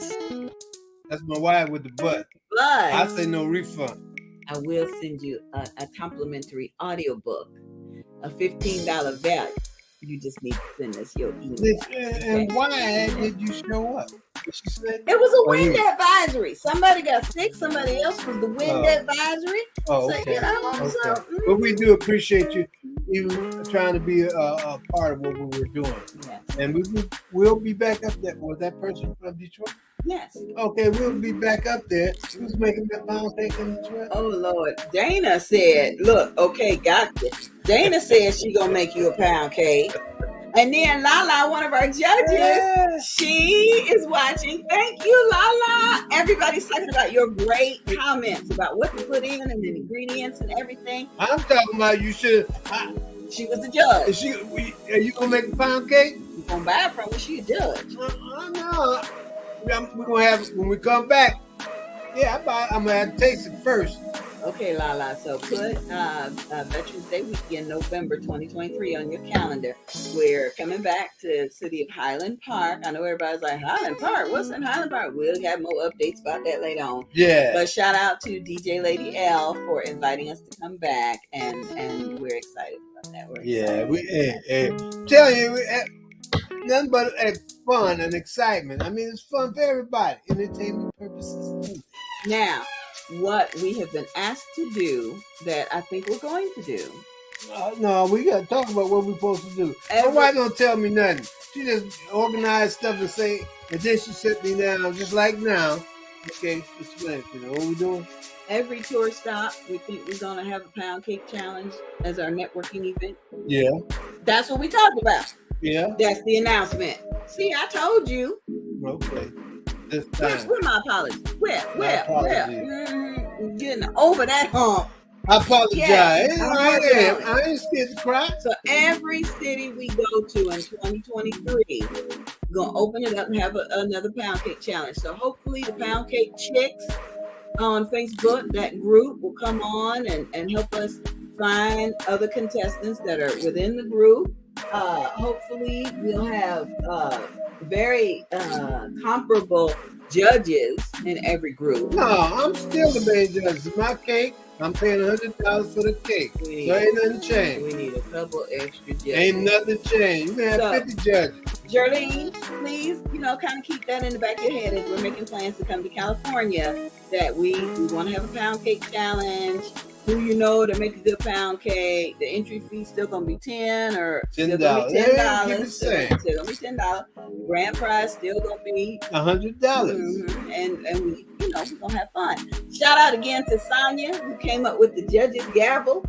That's my wife with the butt. But. I say no refund. I will send you a complimentary audiobook, a $15 value. You just need to send us your email. And why did you show up? She said it was a wind advisory. Somebody got sick. Somebody else was the wind advisory. Oh, okay. So, but we do appreciate you trying to be a part of what we were doing. Yes. And we'll be back up there. Was that person from Detroit? Yes. Okay, we'll be back up there. Who's making that pound cake in Detroit? Oh, Lord. Dana said, look, okay, gotcha. Dana said she gonna make you a pound cake. And then Lala, one of our judges, she is watching. Thank you, Lala. Everybody's talking about your great comments about what to put in and the ingredients and everything. I'm talking about you should. She was the judge. Are you gonna make a pound cake? You're gonna buy it from her. She a judge. No. We're gonna have when we come back. Yeah, I'm gonna have to taste it first. Okay, Lala. So put Veterans Day weekend, November 2023 on your calendar. We're coming back to the city of Highland Park. I know everybody's like, Highland Park? What's in Highland Park? We'll have more updates about that later on. Yeah. But shout out to DJ Lady L for inviting us to come back, and we're excited about that. We tell you, nothing but fun and excitement. I mean, it's fun for everybody. Entertainment purposes. Now, what we have been asked to do that I think we're going to do. No, we got to talk about what we're supposed to do. My wife don't tell me nothing. She just organized stuff and say, and then she sit me down just like now. Okay, explain. You know what we're doing? Every tour stop, we think we're going to have a pound cake challenge as our networking event. Yeah. That's what we talked about. Yeah. That's the announcement. See, I told you. Okay. This time. Where my apology? Where? Getting over that hump. I apologize. Yes, I ain't scared to cry. So every city we go to in 2023, we're going to open it up and have another pound cake challenge. So hopefully the Pound Cake Chicks on Facebook, that group, will come on and help us find other contestants that are within the group. Hopefully we'll have very comparable judges in every group. No, I'm still the main judge. It's my cake. I'm paying $100 for the cake. So ain't nothing changed. We need a couple extra judges. Ain't nothing changed. You can have 50 judges. Jerlene, please, kind of keep that in the back of your head as we're making plans to come to California, that we want to have a pound cake challenge. who you know to make a good pound cake. The entry fee still gonna be $10 or $10. still gonna be $10. Give it Still gonna be $10. Grand prize still gonna be $100. And we, we're gonna have fun. Shout out again to Sonia who came up with the judge's gavel.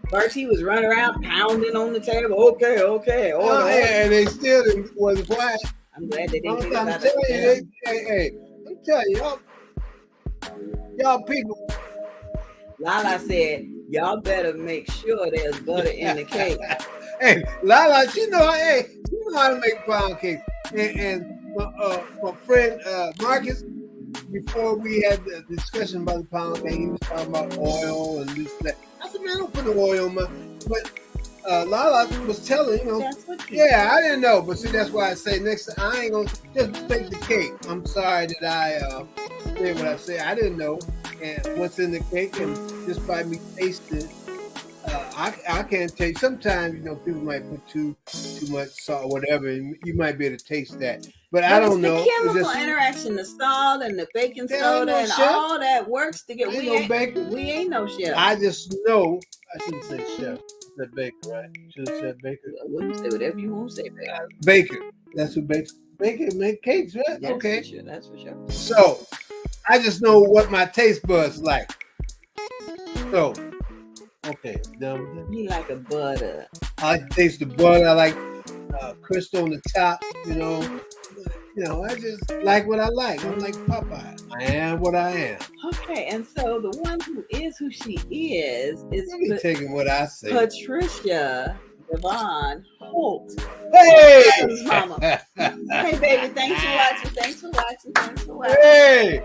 Bartee was running around pounding on the table. Okay. Oh, yeah, and they still wasn't quiet. I'm glad they didn't. I'm telling you, I'm telling you, y'all people. Lala said, y'all better make sure there's butter in the cake. Hey, Lala, she know how to make pound cake. And my friend Marcus, before we had the discussion about the pound cake, he was talking about oil and this, that. I said, man, don't put the oil in my. But Lala was telling, I didn't know. But see, that's why I say next time, I ain't going to just take the cake. I'm sorry that I said what I said. I didn't know. And what's in the cake, and just by me tasting, I can't taste. Sometimes people might put too much salt or whatever, and you might be able to taste that. But I don't know. The chemical interaction, the salt and the baking soda and all that works to get. We ain't no chef. I just know. I shouldn't say chef. I said baker, right? Should have said baker. Well, you say whatever you want to say, baker. Baker. That's who bakes. Baker make cakes, right? That's okay. For sure. That's for sure. So I just know what my taste buds like. So, okay, done with that. You like a butter. I like to taste the butter. I like crystal on the top. I just like what I like. I'm like Popeye. I am what I am. Okay, and so the one who is who she is taking what I say. Patricia Devon Holt. Hey, mama. Hey, baby. Thanks for watching. Hey.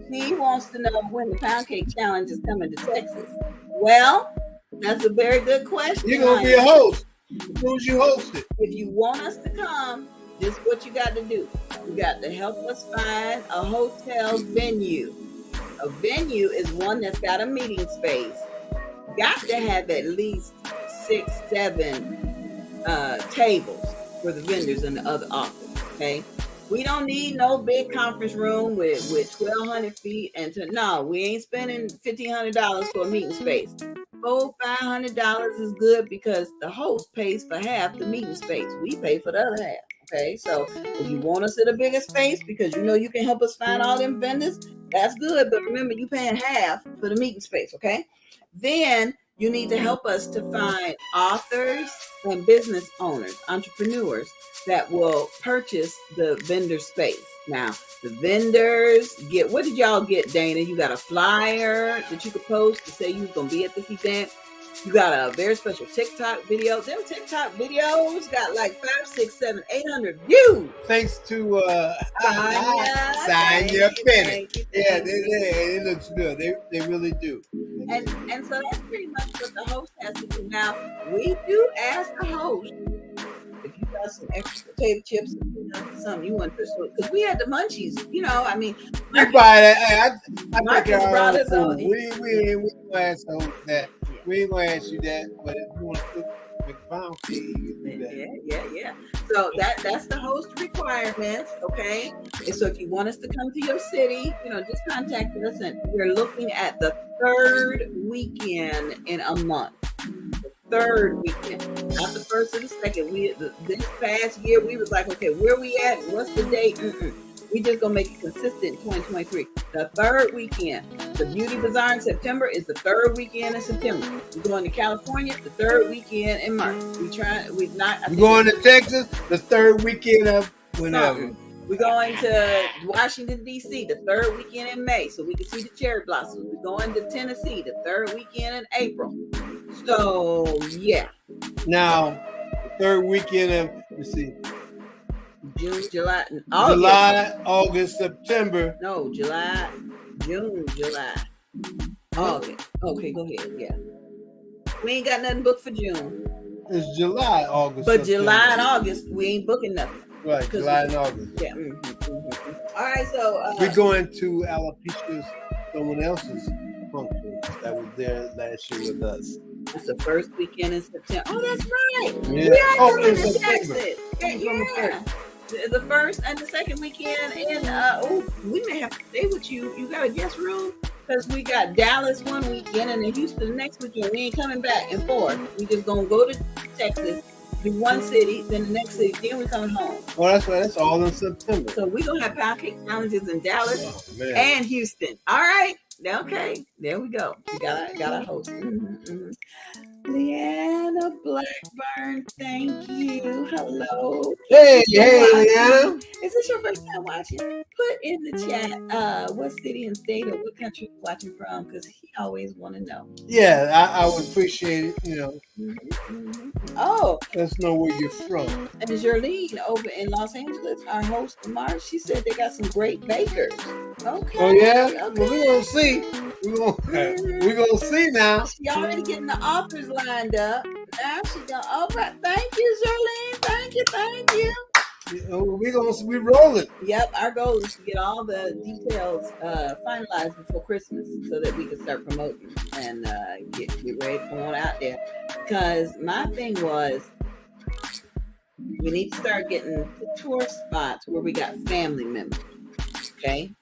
He wants to know when the Pound Cake Challenge is coming to Texas. Well, that's a very good question. You're gonna be a host. As soon as you host it. If you want us to come, this is what you got to do. You got to help us find a hotel venue. A venue is one that's got a meeting space. Got to have at least 6-7 tables for the vendors in the other office. Okay. We don't need no big conference room with 1,200 feet no, we ain't spending $1,500 for a meeting space. $500 is good because the host pays for half the meeting space. We pay for the other half. Okay, so if you want us in a bigger space because you can help us find all them vendors, that's good. But remember, you paying half for the meeting space. Okay, then you need to help us to find authors and business owners, entrepreneurs that will purchase the vendor space. Now, the vendors get, what did y'all get, Dana? You got a flyer that you could post to say you're going to be at this event. You got a very special TikTok video. Them TikTok videos got like 5, 6, 7, 800 views. Thanks to Sonia Bennett. Yeah, it looks good. They really do. And so that's pretty much what the host has to do. Now, we do ask the host if you got some extra potato chips or something you want to, because we had the munchies, we buy that. I Marcus brought his own. We ain't gonna ask that. We ain't gonna ask you that, but if you want to cook with pound cake, you can do that. Yeah. So that's the host requirements, okay? And so if you want us to come to your city, just contact us, and we're looking at the 3rd weekend in a month. Third weekend, not the first or the second. This past year we was like, okay, where we at? What's the date? We just gonna make it consistent in 2023. The 3rd weekend. The Beauty Bazaar in September is the 3rd weekend in September. We're going to California the 3rd weekend in March. We're going to Texas the 3rd weekend of whenever. We're going to Washington, D.C. the 3rd weekend in May, so we can see the cherry blossoms. We're going to Tennessee the 3rd weekend in April. So, yeah. Now, the 3rd weekend of, let's see. June, July, August, September. No, July, June, July. August. Okay, go ahead. Yeah. We ain't got nothing booked for June. It's July, August. But September. July and August, we ain't booking nothing. Right, July and August. Yeah. All right, so we're going to Alapicia's, someone else's function that was there last year with us. It's the 1st weekend in September. Oh, that's right. Yeah. We are coming to Texas. Yeah. The 1st and the 2nd weekend, and we may have to stay with you. You got a guest room? Because we got Dallas one weekend and then Houston the next weekend. We ain't coming back and forth. We just gonna go to Texas, do one city, then the next city, then we coming home. Oh, that's right. That's all in September. So we gonna have pound cake challenges in Dallas and Houston. All right. Okay. There we go. We got our host. Leanna Blackburn, thank you. Hello. Hey, Leanna. Is this your first time watching? Put in the chat what city and state or what country you're watching from, because he always want to know. Yeah, I would appreciate it, Oh. Let us know where you're from. And Jerlene over in Los Angeles, our host of March, she said they got some great bakers. Okay. Oh, yeah? Okay. Well, we're going to see. We're gonna see now. She already getting the offers lined up. Now she gonna open. Thank you, Jolene. Thank you. We rolling. Yep, our goal is to get all the details finalized before Christmas so that we can start promoting and get ready to come on out there. Because my thing was, we need to start getting the tour spots where we got family members. Okay.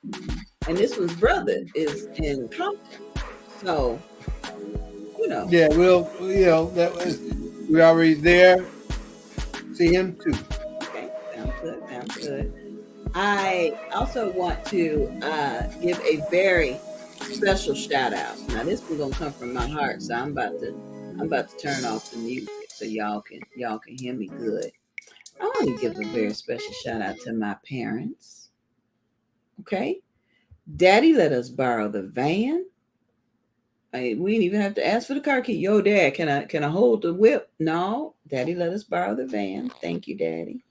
And this one's brother is in Compton. So, Yeah, we're already there. See him too. Okay, sounds good. I also want to give a very special shout out. Now this one's gonna come from my heart, so I'm about to turn off the music so y'all can hear me good. I want to give a very special shout out to my parents. Okay. Daddy let us borrow the van. We didn't even have to ask for the car key. Yo, Dad, can I hold the whip? No, Daddy let us borrow the van. Thank you, Daddy.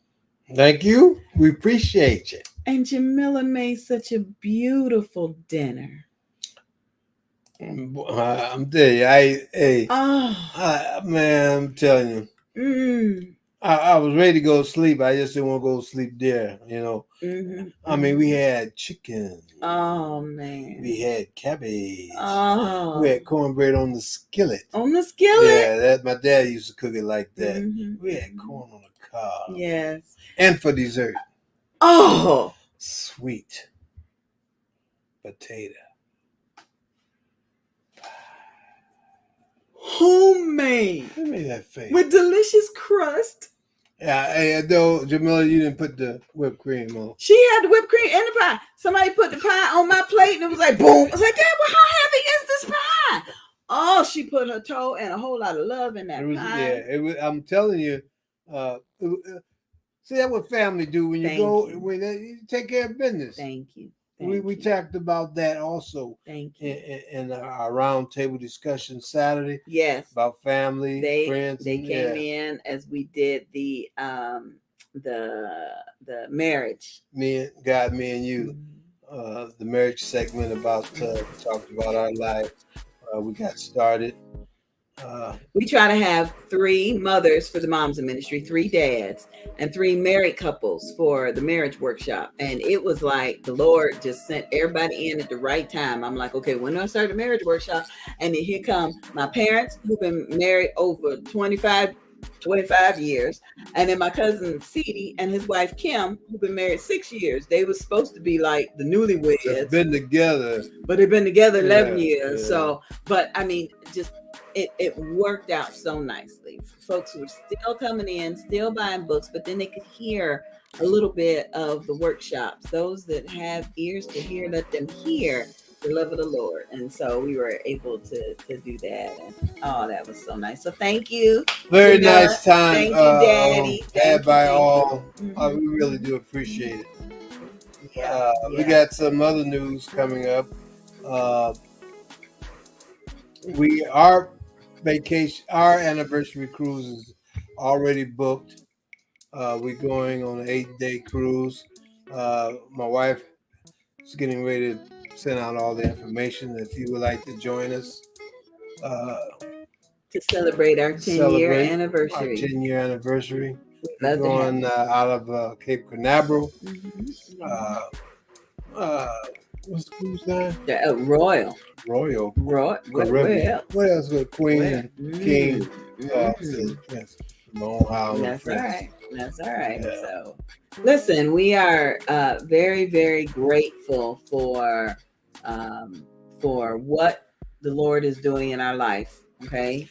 Thank you. We appreciate you. And Jamila made such a beautiful dinner. I'm telling you, I'm telling you. I was ready to go to sleep. I just didn't want to go to sleep there, I mean, we had chicken. Oh, man. We had cabbage. Oh. We had cornbread on the skillet. On the skillet? Yeah, my dad used to cook it like that. We had corn on the cob. Yes. And for dessert. Oh. Sweet potato. Homemade. Who made that face? With delicious crust. Yeah, though, Jamila, you didn't put the whipped cream on. She had the whipped cream and the pie. Somebody put the pie on my plate and it was like, boom. I was like, Dad, well, how heavy is this pie? Oh, she put her toe and a whole lot of love in that pie. Yeah, it was. I'm telling you, see, that's what family do when when you take care of business. Thank you. We talked about that also. Thank you. In our round table discussion Saturday. Yes. About family, friends. They came in as we did the marriage. Me and you. The marriage segment about talked about our lives. We got started. We try to have 3 mothers for the moms in ministry, 3 dads, and 3 married couples for the marriage workshop. And it was like the Lord just sent everybody in at the right time. I'm like, okay, when do I start the marriage workshop? And then here come my parents who've been married over 25 years. And then my cousin Cede and his wife Kim, who've been married 6 years. They were supposed to be like the newlyweds. They've been together. But they've been together 11 years. Yeah. So, but I mean, just it worked out so nicely. Folks were still coming in, still buying books, but then they could hear a little bit of the workshops. Those that have ears to hear, let them hear the love of the Lord. And so we were able to do that. And that was so nice. So thank you. Very nice time. Thank you, Daddy. Had by all. We really do appreciate it. We got some other news coming up. Our anniversary cruise is already booked. We're going on an 8-day cruise. My wife is getting ready to send out all the information if you would like to join us. To celebrate our 10-year anniversary. Our 10-year anniversary. We're going out of Cape Canaveral. What's the cruise line? Royal. What else? Queen and King. Long Island. That's all right. Yeah. So, listen, we are very, very grateful for for what the Lord is doing in our life. Okay.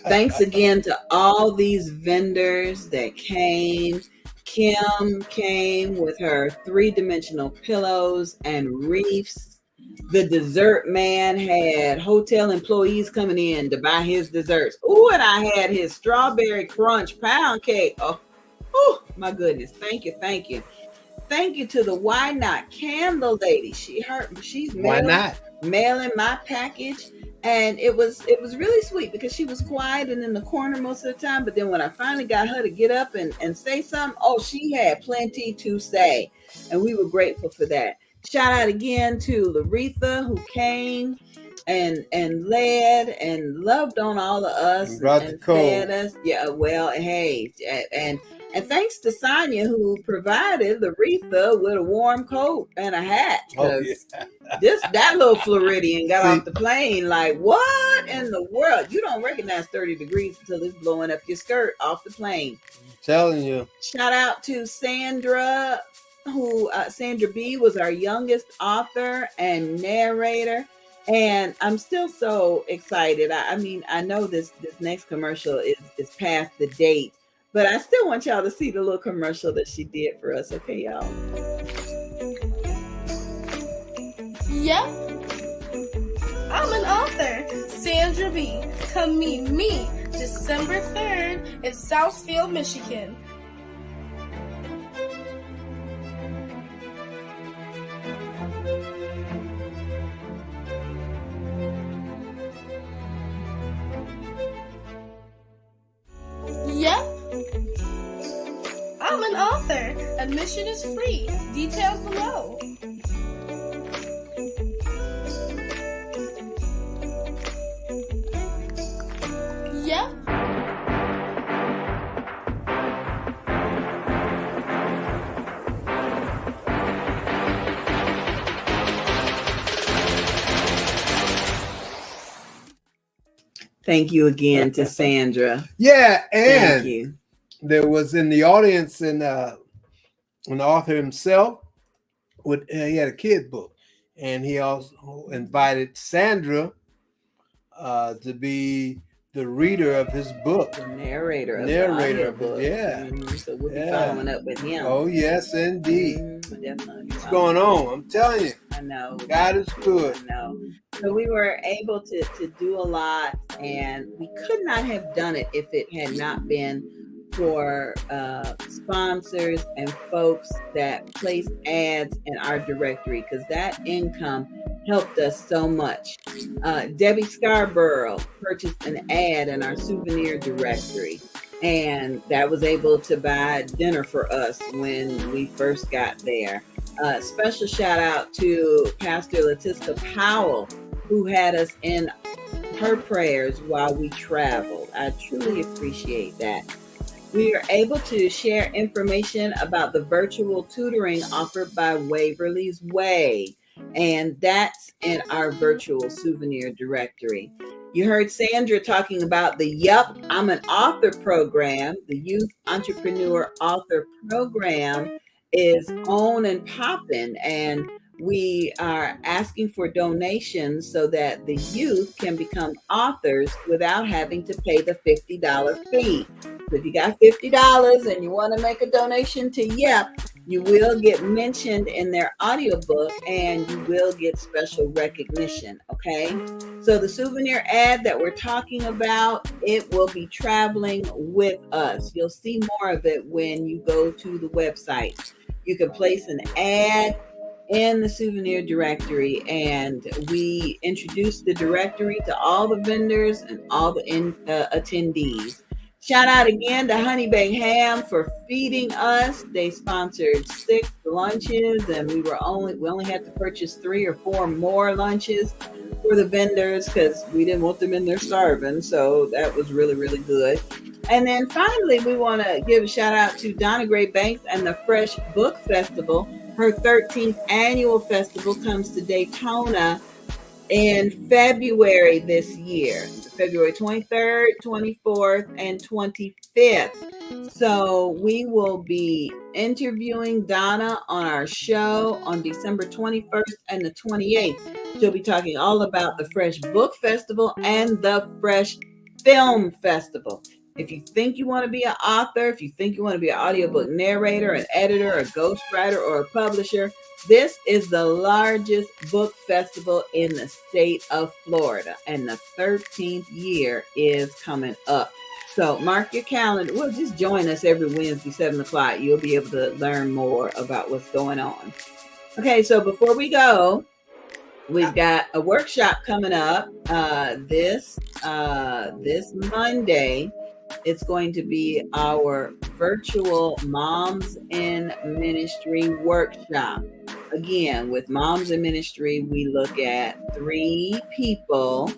Thanks again to all these vendors that came. Kim came with her 3-dimensional pillows and wreaths. The dessert man had hotel employees coming in to buy his desserts. Oh, and I had his strawberry crunch pound cake. Oh, my goodness. Thank you. Thank you. Thank you to the Why Not Candle lady. She's mailing my package. And it was really sweet because she was quiet and in the corner most of the time. But then when I finally got her to get up and say something, she had plenty to say. And we were grateful for that. Shout out again to Laretha, who came and led and loved on all of us and fed us. Yeah, well, hey, and thanks to Sonia, who provided Laretha with a warm coat and a hat. That little Floridian got off the plane like, what in the world? You don't recognize 30 degrees until it's blowing up your skirt off the plane. I'm telling you. Shout out to Sandra, who Sandra B was our youngest author and narrator. And I'm still so excited. I mean, I know this next commercial is past the date, but I still want y'all to see the little commercial that she did for us. Okay, y'all? Yep. I'm an author, Sandra B. Come meet me December 3rd in Southfield, Michigan. Yep. I'm an author. Admission is free. Details below. Yep. Thank you again to Sandra. Yeah, and thank you. There was in the audience and the author himself he had a kid book, and he also invited Sandra to be the reader of his book, the narrator of the book. Yeah. So we'll be following up with him. Oh yes, indeed. Definitely. What's going on? I'm telling you. I know. God is good. I know. So we were able to do a lot, and we could not have done it if it had not been for sponsors and folks that placed ads in our directory, because that income helped us so much. Debbie Scarborough purchased an ad in our souvenir directory, and that was able to buy dinner for us when we first got there. Special shout out to Pastor Letiska Powell, who had us in her prayers while we traveled. I truly appreciate that. We are able to share information about the virtual tutoring offered by Waverly's Way, and that's in our virtual souvenir directory. You heard Sandra talking about the Yup, I'm an Author program. The Youth Entrepreneur Author program is on and popping, and we are asking for donations so that the youth can become authors without having to pay the $50 fee. So if you got $50 and you want to make a donation to Yep, you will get mentioned in their audiobook and you will get special recognition, okay? So the souvenir ad that we're talking about, it will be traveling with us. You'll see more of it when you go to the website. You can place an ad in the souvenir directory, and we introduce the directory to all the vendors and all the attendees. Shout out again to Honey Baked Ham for feeding us. They sponsored 6 lunches, and we only had to purchase 3 or 4 more lunches for the vendors because we didn't want them in there starving. So that was really, really good. And then finally, we want to give a shout out to Donna Gray Banks and the Fresh Book Festival. Her 13th annual festival comes to Daytona in February this year, February 23rd, 24th, and 25th. So we will be interviewing Donna on our show on December 21st and the 28th. She'll be talking all about the Fresh Book Festival and the Fresh Film Festival. If you think you want to be an author, if you think you want to be an audiobook narrator, an editor, a ghostwriter, or a publisher, this is the largest book festival in the state of Florida, and the 13th year is coming up. So mark your calendar. Well, just join us every Wednesday, 7 o'clock. You'll be able to learn more about what's going on. Okay, so before we go, we've got a workshop coming up this Monday. It's going to be our virtual Moms in Ministry workshop. Again, with Moms in Ministry, we look at three people,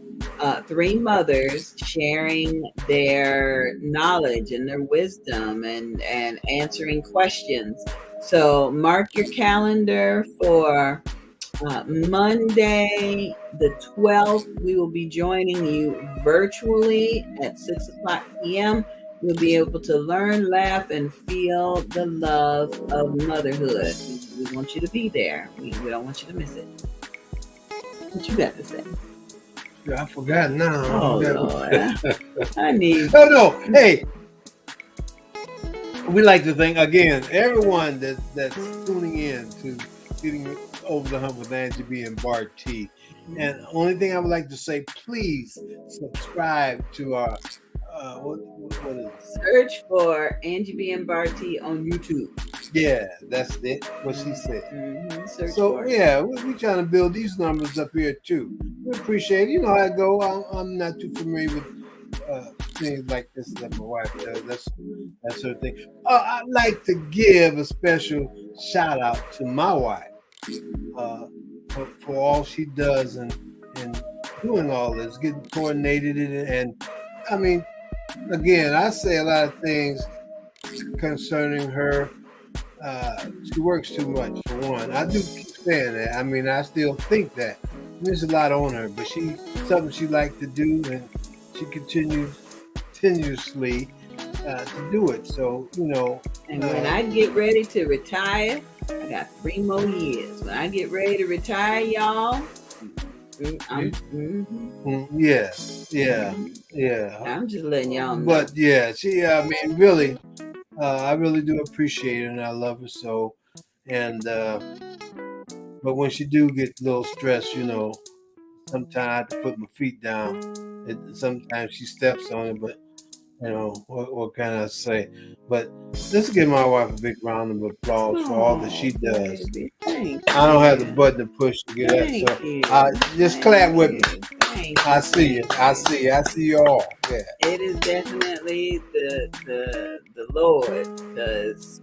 three mothers sharing their knowledge and their wisdom and answering questions. So mark your calendar for Monday the 12th. We will be joining you virtually at 6 o'clock p.m. You'll be able to learn, laugh, and feel the love of motherhood. We want you to be there. We don't want you to miss it. What you got to say? I forgot now. Oh, Lord. I need... Oh, no. Hey. We like to thank, again, everyone that's tuning in to Getting Over the Hump with Angie B and Bartee. And the only thing I would like to say, please subscribe to our what is it? Search for Angie B and Bartee on YouTube. Yeah, that's it. What she said. Mm-hmm. So yeah, we're trying to build these numbers up here too. We appreciate it. You know how I go. I'm not too familiar with things like this that my wife does. That sort of thing. I'd like to give a special shout out to my wife for all she does and doing all this, getting coordinated and I mean, again, I say a lot of things concerning her. She works too much, for one. I do keep saying that. I mean, I still think that. There's a lot on her, but something she likes to do, and she continuously to do it. So, you know. And when I get ready to retire, I got 3 more years. When I get ready to retire, y'all, yeah. I'm just letting y'all know. But yeah, I mean, really, I really do appreciate her, and I love her so. And but when she do get a little stressed, you know, sometimes I have to put my feet down. Sometimes she steps on it, but you know, what can I say? But let's give my wife a big round of applause for all that she does. I don't have the button to push to get that, so just clap with me. I see you. I see you all. Yeah. It is definitely the Lord, because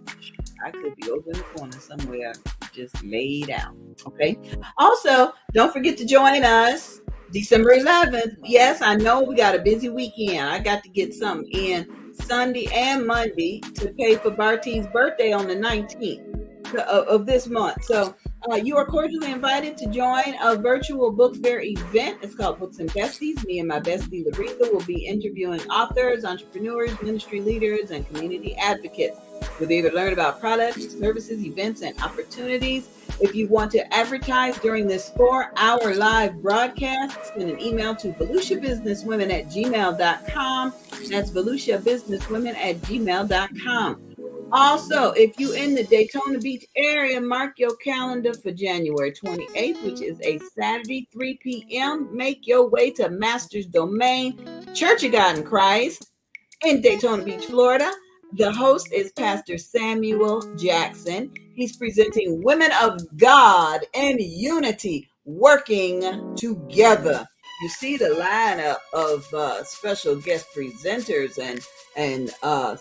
I could be over in the corner somewhere just laid out. Okay. Also, don't forget to join us December 11th. Yes, I know we got a busy weekend. I got to get something in Sunday and Monday to pay for Bartee's birthday on the 19th of this month. So you are cordially invited to join a virtual book fair event. It's called Books and Besties. Me and my bestie Larissa will be interviewing authors, entrepreneurs, ministry leaders, and community advocates. You'll be able to learn about products, services, events, and opportunities. If you want to advertise during this 4-hour live broadcast, send an email to volusiabusinesswomen@gmail.com. That's volusiabusinesswomen@gmail.com. Also, if you're in the Daytona Beach area, mark your calendar for January 28th, which is a Saturday, 3 p.m. Make your way to Master's Domain, Church of God in Christ in Daytona Beach, Florida. The host is Pastor Samuel Jackson. He's presenting Women of God in Unity, Working Together. You see the lineup of special guest presenters and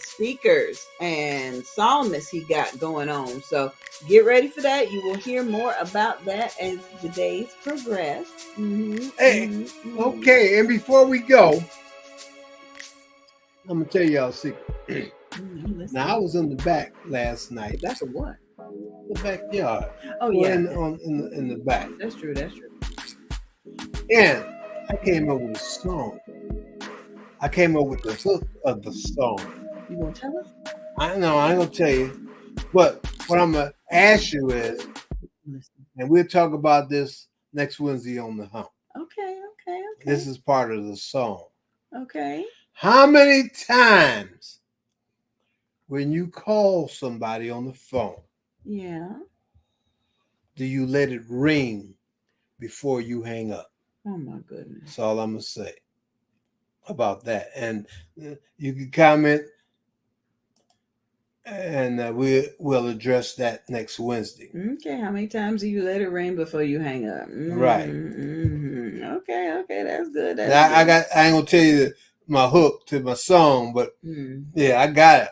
speakers and psalmists he got going on. So get ready for that. You will hear more about that as the days progress. Okay. And before we go, I'm gonna tell y'all a secret. Now I was in the back last night. Back of what? The backyard. Oh yeah. In the back. That's true. And I came up with a song. I came up with the hook of the song. You gonna tell us? I know, I ain't gonna tell you. But what I'm gonna ask you is, and we'll talk about this next Wednesday on the Hump. Okay. This is part of the song. Okay. How many times when you call somebody on the phone, yeah, do you let it ring before you hang up? Oh my goodness. That's all I'm gonna say about that. And you can comment, and we'll address that next Wednesday. Okay, how many times do you let it ring before you hang up? Right. Okay, that's good. That's Now, good. I ain't gonna tell you my hook to my song, but yeah, I got it.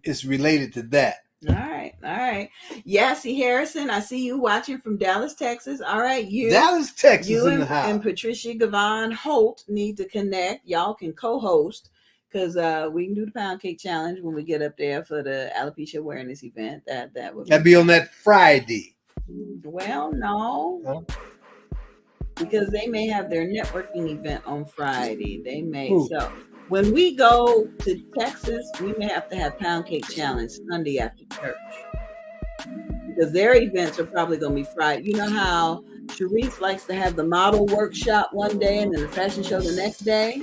It's related to that. All right. Yassie Harrison, I see you watching from Dallas, Texas. All right, Dallas, Texas, you in the house. and Patricia Gavon Holt need to connect. Y'all can co-host because we can do the pound cake challenge when we get up there for the alopecia awareness event. That'd be on that Friday. Well, no. Because they may have their networking event on Friday. They may. Ooh. So when we go to Texas, we may have to have pound cake challenge Sunday after church. Because their events are probably going to be Friday. You know how Sharice likes to have the model workshop one day and then the fashion show the next day?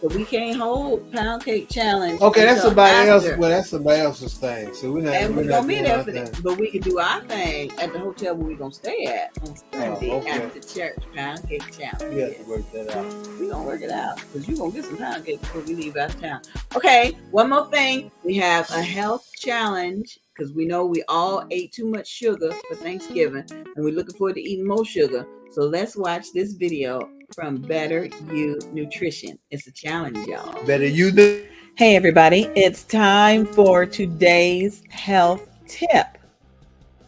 So we can't hold pound cake challenge. Okay, that's somebody else. Well, that's somebody else's thing. So we're not. And we're gonna be there for that. But we can do our thing at the hotel where we're gonna stay at on Sunday after church. Pound cake challenge. We have to work that out. We're gonna work it out because you're gonna get some pound cake before we leave out of town. Okay, one more thing. We have a health challenge because we know we all ate too much sugar for Thanksgiving and we're looking forward to eating more sugar. So let's watch this video from Better You Nutrition. It's a challenge, y'all. Better You. Hey, everybody. It's time for today's health tip.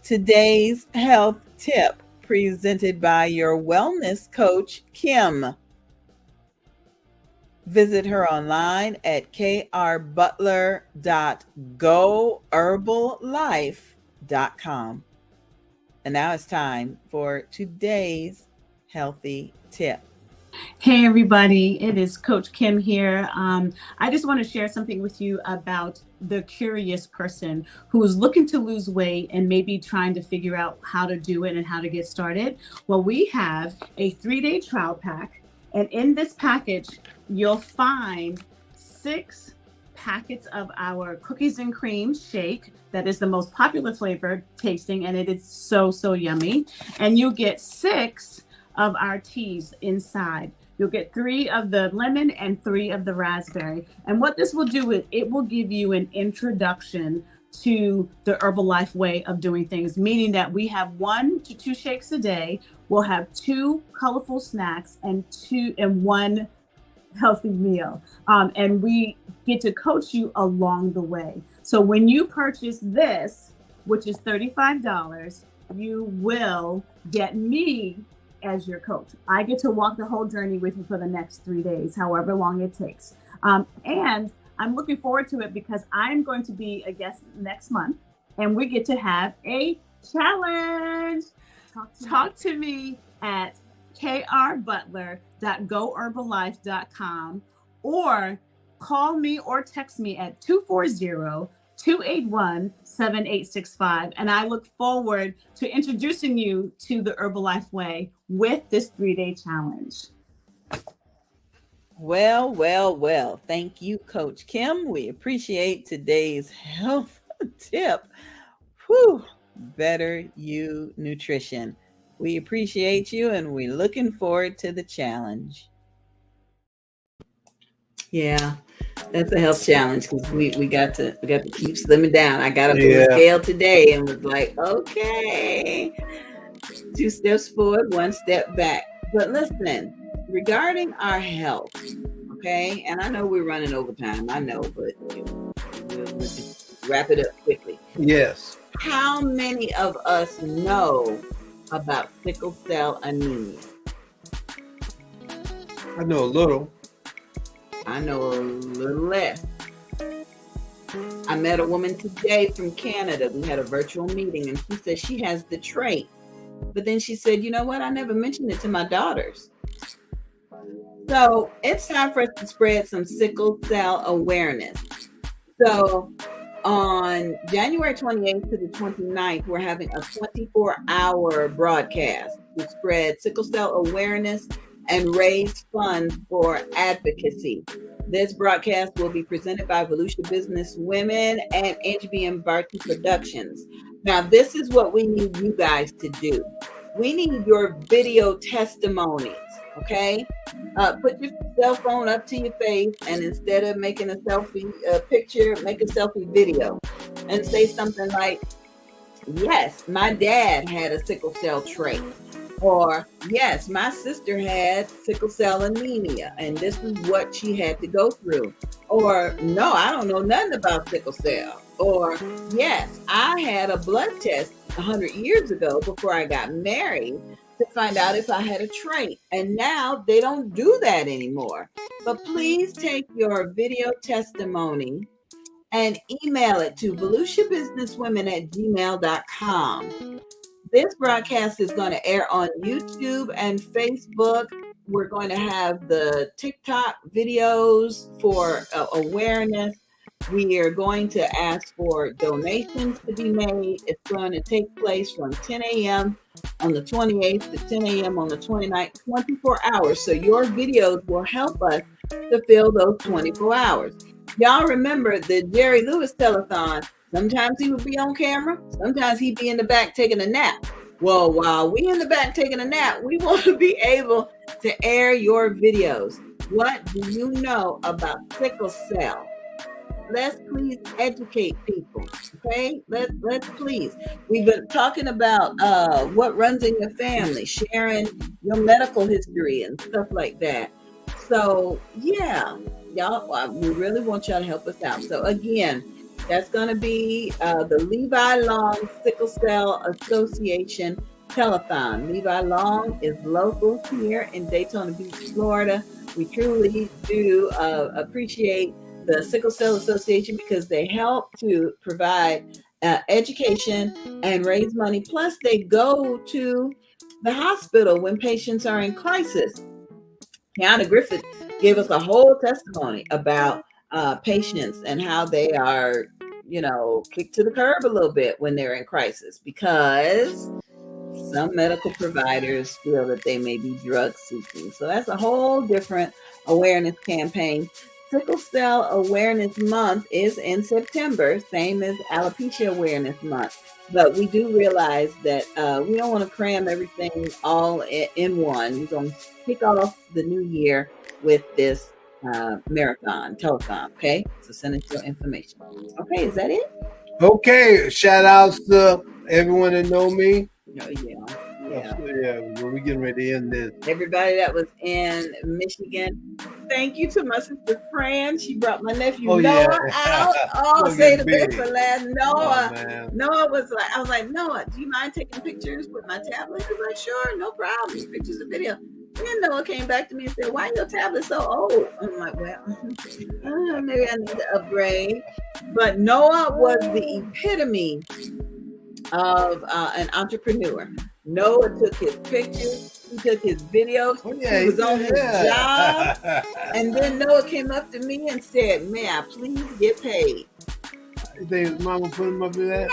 Today's health tip presented by your wellness coach, Kim. Visit her online at krbutler.goherballife.com. And now it's time for today's healthy tip. Hey everybody, it is Coach Kim here. I just want to share something with you about the curious person who is looking to lose weight and maybe trying to figure out how to do it and how to get started. Well, we have a 3-day trial pack, and in this package, you'll find 6 packets of our cookies and cream shake. That is the most popular flavor tasting, and it is so yummy. And you'll get 6 of our teas inside. You'll get 3 of the lemon and 3 of the raspberry. And what this will do is it will give you an introduction to the Herbalife way of doing things, meaning that we have 1 to 2 shakes a day. We'll have 2 colorful snacks and 1 healthy meal. And we get to coach you along the way. So when you purchase this, which is $35, you will get me as your coach. I get to walk the whole journey with you for the next 3 days, however long it takes. And I'm looking forward to it because I'm going to be a guest next month and we get to have a challenge. Talk to me at krbutler.goherballife.com or call me or text me at 240-281-7865. And I look forward to introducing you to the Herbalife way with this 3-day challenge. Well. Thank you, Coach Kim. We appreciate today's health tip. Better You Nutrition. We appreciate you and we're looking forward to the challenge. Yeah. That's a health challenge because we got to keep slimming down. I got up on the scale today and was like, okay, 2 steps forward, 1 step back. But listen, regarding our health, okay, and I know we're running over time. I know, but we'll just wrap it up quickly. Yes. How many of us know about sickle cell anemia? I know a little. I know a little less. I met a woman today from Canada. We had a virtual meeting and she said she has the trait. But then she said, you know what? I never mentioned it to my daughters. So it's time for us to spread some sickle cell awareness. So on January 28th to the 29th, we're having a 24-hour broadcast to spread sickle cell awareness and raise funds for advocacy. This broadcast will be presented by Volusia Business Women and Angie and Bartee Productions. Now, this is what we need you guys to do. We need your video testimonies, okay? Put your cell phone up to your face, and instead of making a selfie picture, make a selfie video and say something like, yes, my dad had a sickle cell trait. Or, yes, my sister had sickle cell anemia, and this is what she had to go through. Or, no, I don't know nothing about sickle cell. Or, yes, I had a blood test 100 years ago before I got married to find out if I had a trait. And now they don't do that anymore. But please take your video testimony and email it to volusiabusinesswomen@gmail.com. This broadcast is going to air on YouTube and Facebook. We're going to have the TikTok videos for awareness. We are going to ask for donations to be made. It's going to take place from 10 a.m. on the 28th to 10 a.m. on the 29th, 24 hours. So your videos will help us to fill those 24 hours. Y'all remember the Jerry Lewis telethon? Sometimes he would be on camera. Sometimes he'd be in the back taking a nap. Well, while we in the back taking a nap, we want to be able to air your videos. What do you know about sickle cell? Let's please educate people, okay? Let's please. We've been talking about what runs in your family, sharing your medical history and stuff like that. So, yeah, y'all, we really want y'all to help us out. So, again, that's going to be the Levi Long Sickle Cell Association Telethon. Levi Long is local here in Daytona Beach, Florida. We truly do appreciate the Sickle Cell Association because they help to provide education and raise money. Plus, they go to the hospital when patients are in crisis. Kiana Griffith gave us a whole testimony about patients and how they are, kicked to the curb a little bit when they're in crisis because some medical providers feel that they may be drug seeking. So that's a whole different awareness campaign. Sickle Cell Awareness Month is in September, same as Alopecia Awareness Month. But we do realize that we don't want to cram everything all in one. We're going to kick off the new year with this marathon, telethon, okay? So send us your information. Okay, is that it? Okay, shout outs to everyone that know me. Oh, yeah. We're getting ready to end this. Everybody that was in Michigan, thank you to my sister Fran. She brought my nephew Noah out. Oh, say the best for last. Noah was like, I was like, Noah, do you mind taking pictures with my tablet? He was like, sure, no problem. Pictures and video. Then Noah came back to me and said, why your tablet so old? I'm like, well, maybe I need to upgrade. But Noah was the epitome of an entrepreneur. Noah took his pictures, he took his videos, he was on his job, and then Noah came up to me and said, may I please get paid? You think his mama put him up to that?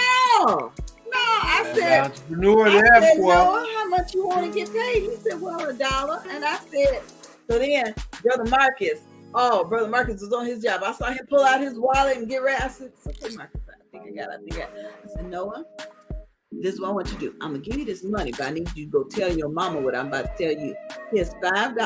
No, I said, Noah, how much you want to get paid? He said, well, $1. And I said, so then Brother Marcus was on his job. I saw him pull out his wallet and get ready. I said, Marcus, I said, Noah, this is what I want you to do. I'm going to give you this money, but I need you to go tell your mama what I'm about to tell you. Here's $5.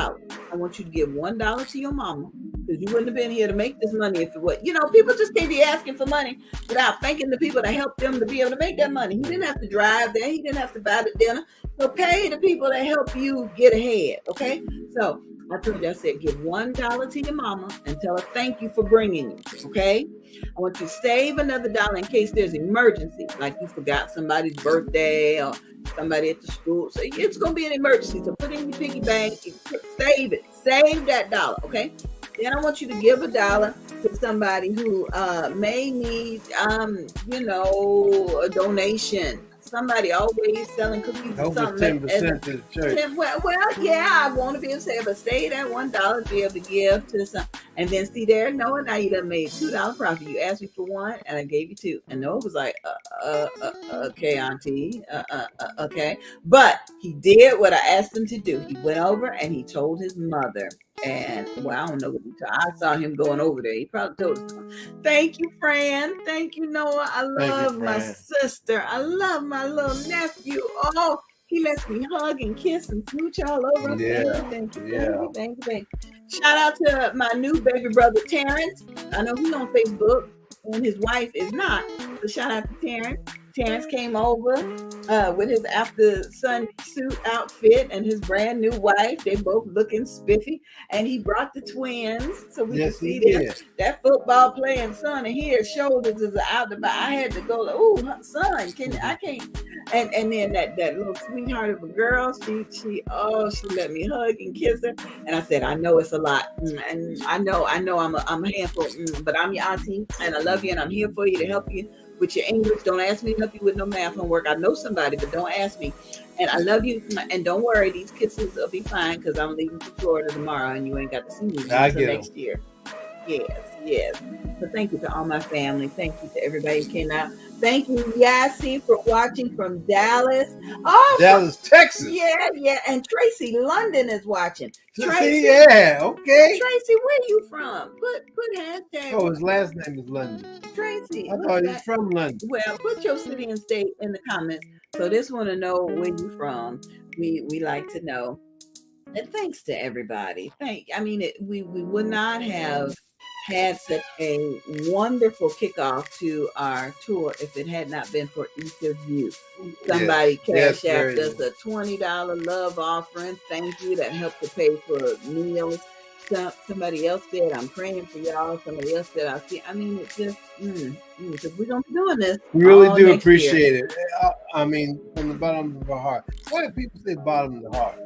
I want you to give $1 to your mama because you wouldn't have been here to make this money if it was. People just can't be asking for money without thanking the people that helped them to be able to make that money. He didn't have to drive there. He didn't have to buy the dinner. So pay the people that help you get ahead, okay? So I told you, I said, give $1 to your mama and tell her thank you for bringing you, okay? I want you to save another $1 in case there's an emergency, like you forgot somebody's birthday or somebody at the school. So it's going to be an emergency. So put it in your piggy bank, save it, save that $1, okay? Then I want you to give $1 to somebody who may need, a donation. somebody always selling cookies or Over something. 10% to the church. Well, yeah, I want to be able to say, but stay at $1 to be able to give to some. And then see there, Noah, now you done made $2 profit. You asked me for one, and I gave you two. And Noah was like, okay, Auntie, okay. But he did what I asked him to do. He went over and he told his mother. And well, I don't know what he told. I saw him going over there. He probably told us. Thank you, Fran. Thank you, Noah. I love my sister. I love my little nephew. Oh, he lets me hug and kiss and smooch all over. Yeah. Thank you. Shout out to my new baby brother, Terrence. I know he's on Facebook and his wife is not. So shout out to Terrence. Terrence came over with his after sun suit outfit and his brand new wife. They both looking spiffy, and he brought the twins so we could see them. That football playing son, and his shoulders is out the back. I had to go like, "Ooh, son, I can't." And then that little sweetheart of a girl, she let me hug and kiss her, and I said, "I know it's a lot, and I know I'm a handful, but I'm your auntie, and I love you, and I'm here for you to help you with your English. Don't ask me to help you with no math homework. I know somebody, but don't ask me. And I love you. And don't worry, these kisses will be fine because I'm leaving for Florida tomorrow and you ain't got to see me until next year." Yes. So thank you to all my family. Thank you to everybody who came out. Thank you, Yassi, for watching from Dallas. Oh, Dallas, Texas. Yeah. And Tracy London is watching. Tracy, yeah, okay. Tracy, where you from? Put hashtag. Oh, his last name is London. Tracy. I thought he's from London. Well, put your city and state in the comments. So this want to know where you from. We like to know. And thanks to everybody. We would not have had such a wonderful kickoff to our tour if it had not been for each of you. Somebody cash out us a $20 love offering. Thank you. That helped to pay for meals. Somebody else said, "I'm praying for y'all." Somebody else said, "I'll see." It's just, because we're going to be doing this. We really do appreciate it. From the bottom of our heart. Why do people say bottom of the heart?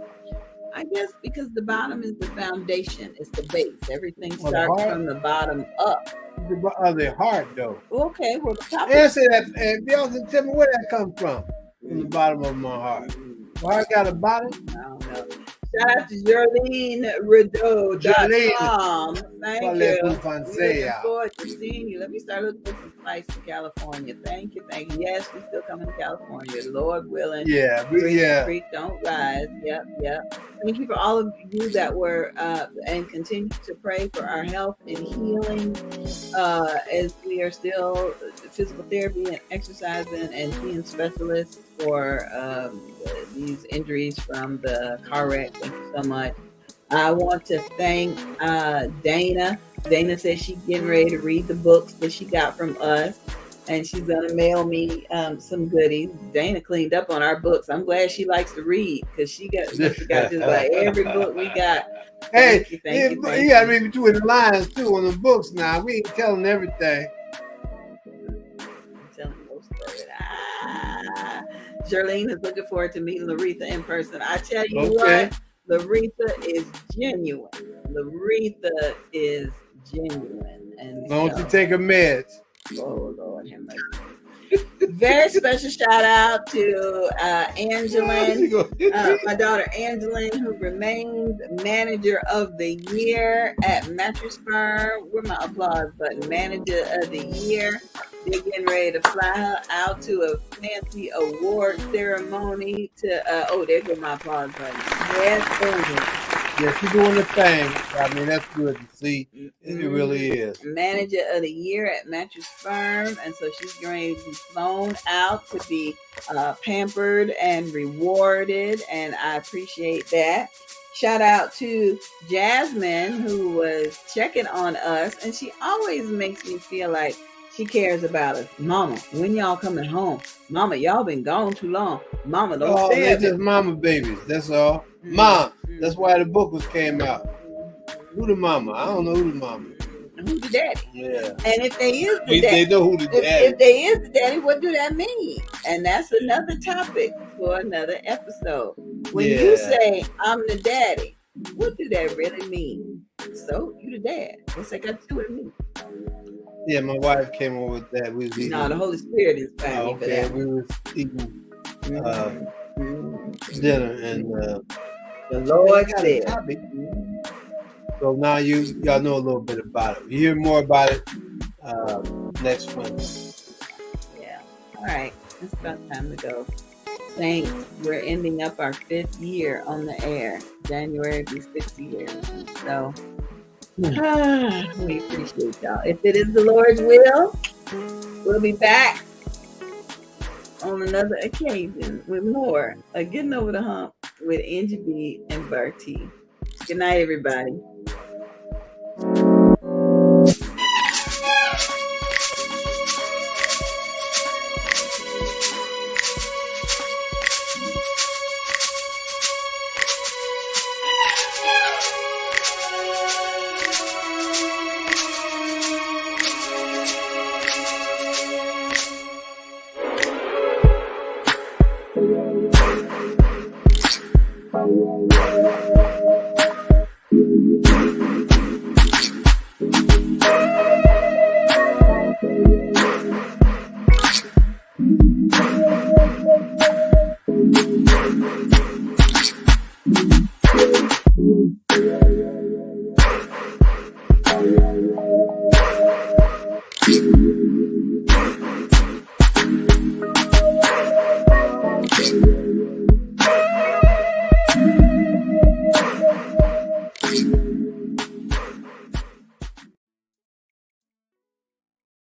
I guess because the bottom is the foundation. It's the base. Everything starts from the bottom up. The heart, though. Okay, well, the top. Answer that, and y'all can tell me where that comes from the bottom of my heart. Well, I got a bottom? I don't know. Shout out to JerleneRideau.com. Thank you. Looking forward to seeing you. Let me start looking for some flights to California. Thank you. Yes, we're still coming to California. Lord willing. Yeah. Creek don't rise. Yep. Thank you for all of you that were and continue to pray for our health and healing as we are still physical therapy and exercising and seeing specialists for these injuries from the car wreck. Thank you so much. I want to thank Dana. Dana says she's getting ready to read the books that she got from us, and she's gonna mail me some goodies. Dana cleaned up on our books. I'm glad she likes to read because she got just like every book we got. Thank you. You gotta read between the lines too on the books now. We ain't telling everything. I'm telling most of it. Charlene is looking forward to meeting Laretha in person. I tell you what, Laretha is genuine. And don't you take a meds. Oh, Lord have mercy. Very special shout out to Angeline, my daughter Angeline, who remains manager of the year at Mattress Firm. Where's my applause button? Manager of the year. They're getting ready to fly her out to a fancy award ceremony there's my applause button. Yes, yeah, she's doing the thing. That's good to see. It really is. Manager of the year at Mattress Firm. And so she's going to be flown out to be pampered and rewarded. And I appreciate that. Shout out to Jasmine, who was checking on us. And she always makes me feel like she cares about us. Mama, when y'all coming home? Mama, y'all been gone too long. Mama, don't say they're just mama babies. That's all. Mom. That's why the book came out. Who the mama? I don't know who the mama. Who the daddy? Yeah. And if they is the daddy, they know who the daddy. If they is the daddy, what do that mean? And that's another topic for another episode. When you say I'm the daddy, what do that really mean? So you the dad. What's that got to do with me? Yeah, my wife came over with that. We was eating. No, the Holy Spirit is fine for that. We was eating dinner, and the Lord got a said. topic. So now y'all know a little bit about it. You hear more about it next Monday. Yeah. All right. It's about time to go. Thanks. We're ending up our 5th year on the air. January will be 6 years. So we appreciate y'all. If it is the Lord's will, we'll be back on another occasion with more Getting Over the Hump with Angie B and Bartee. Good night, everybody.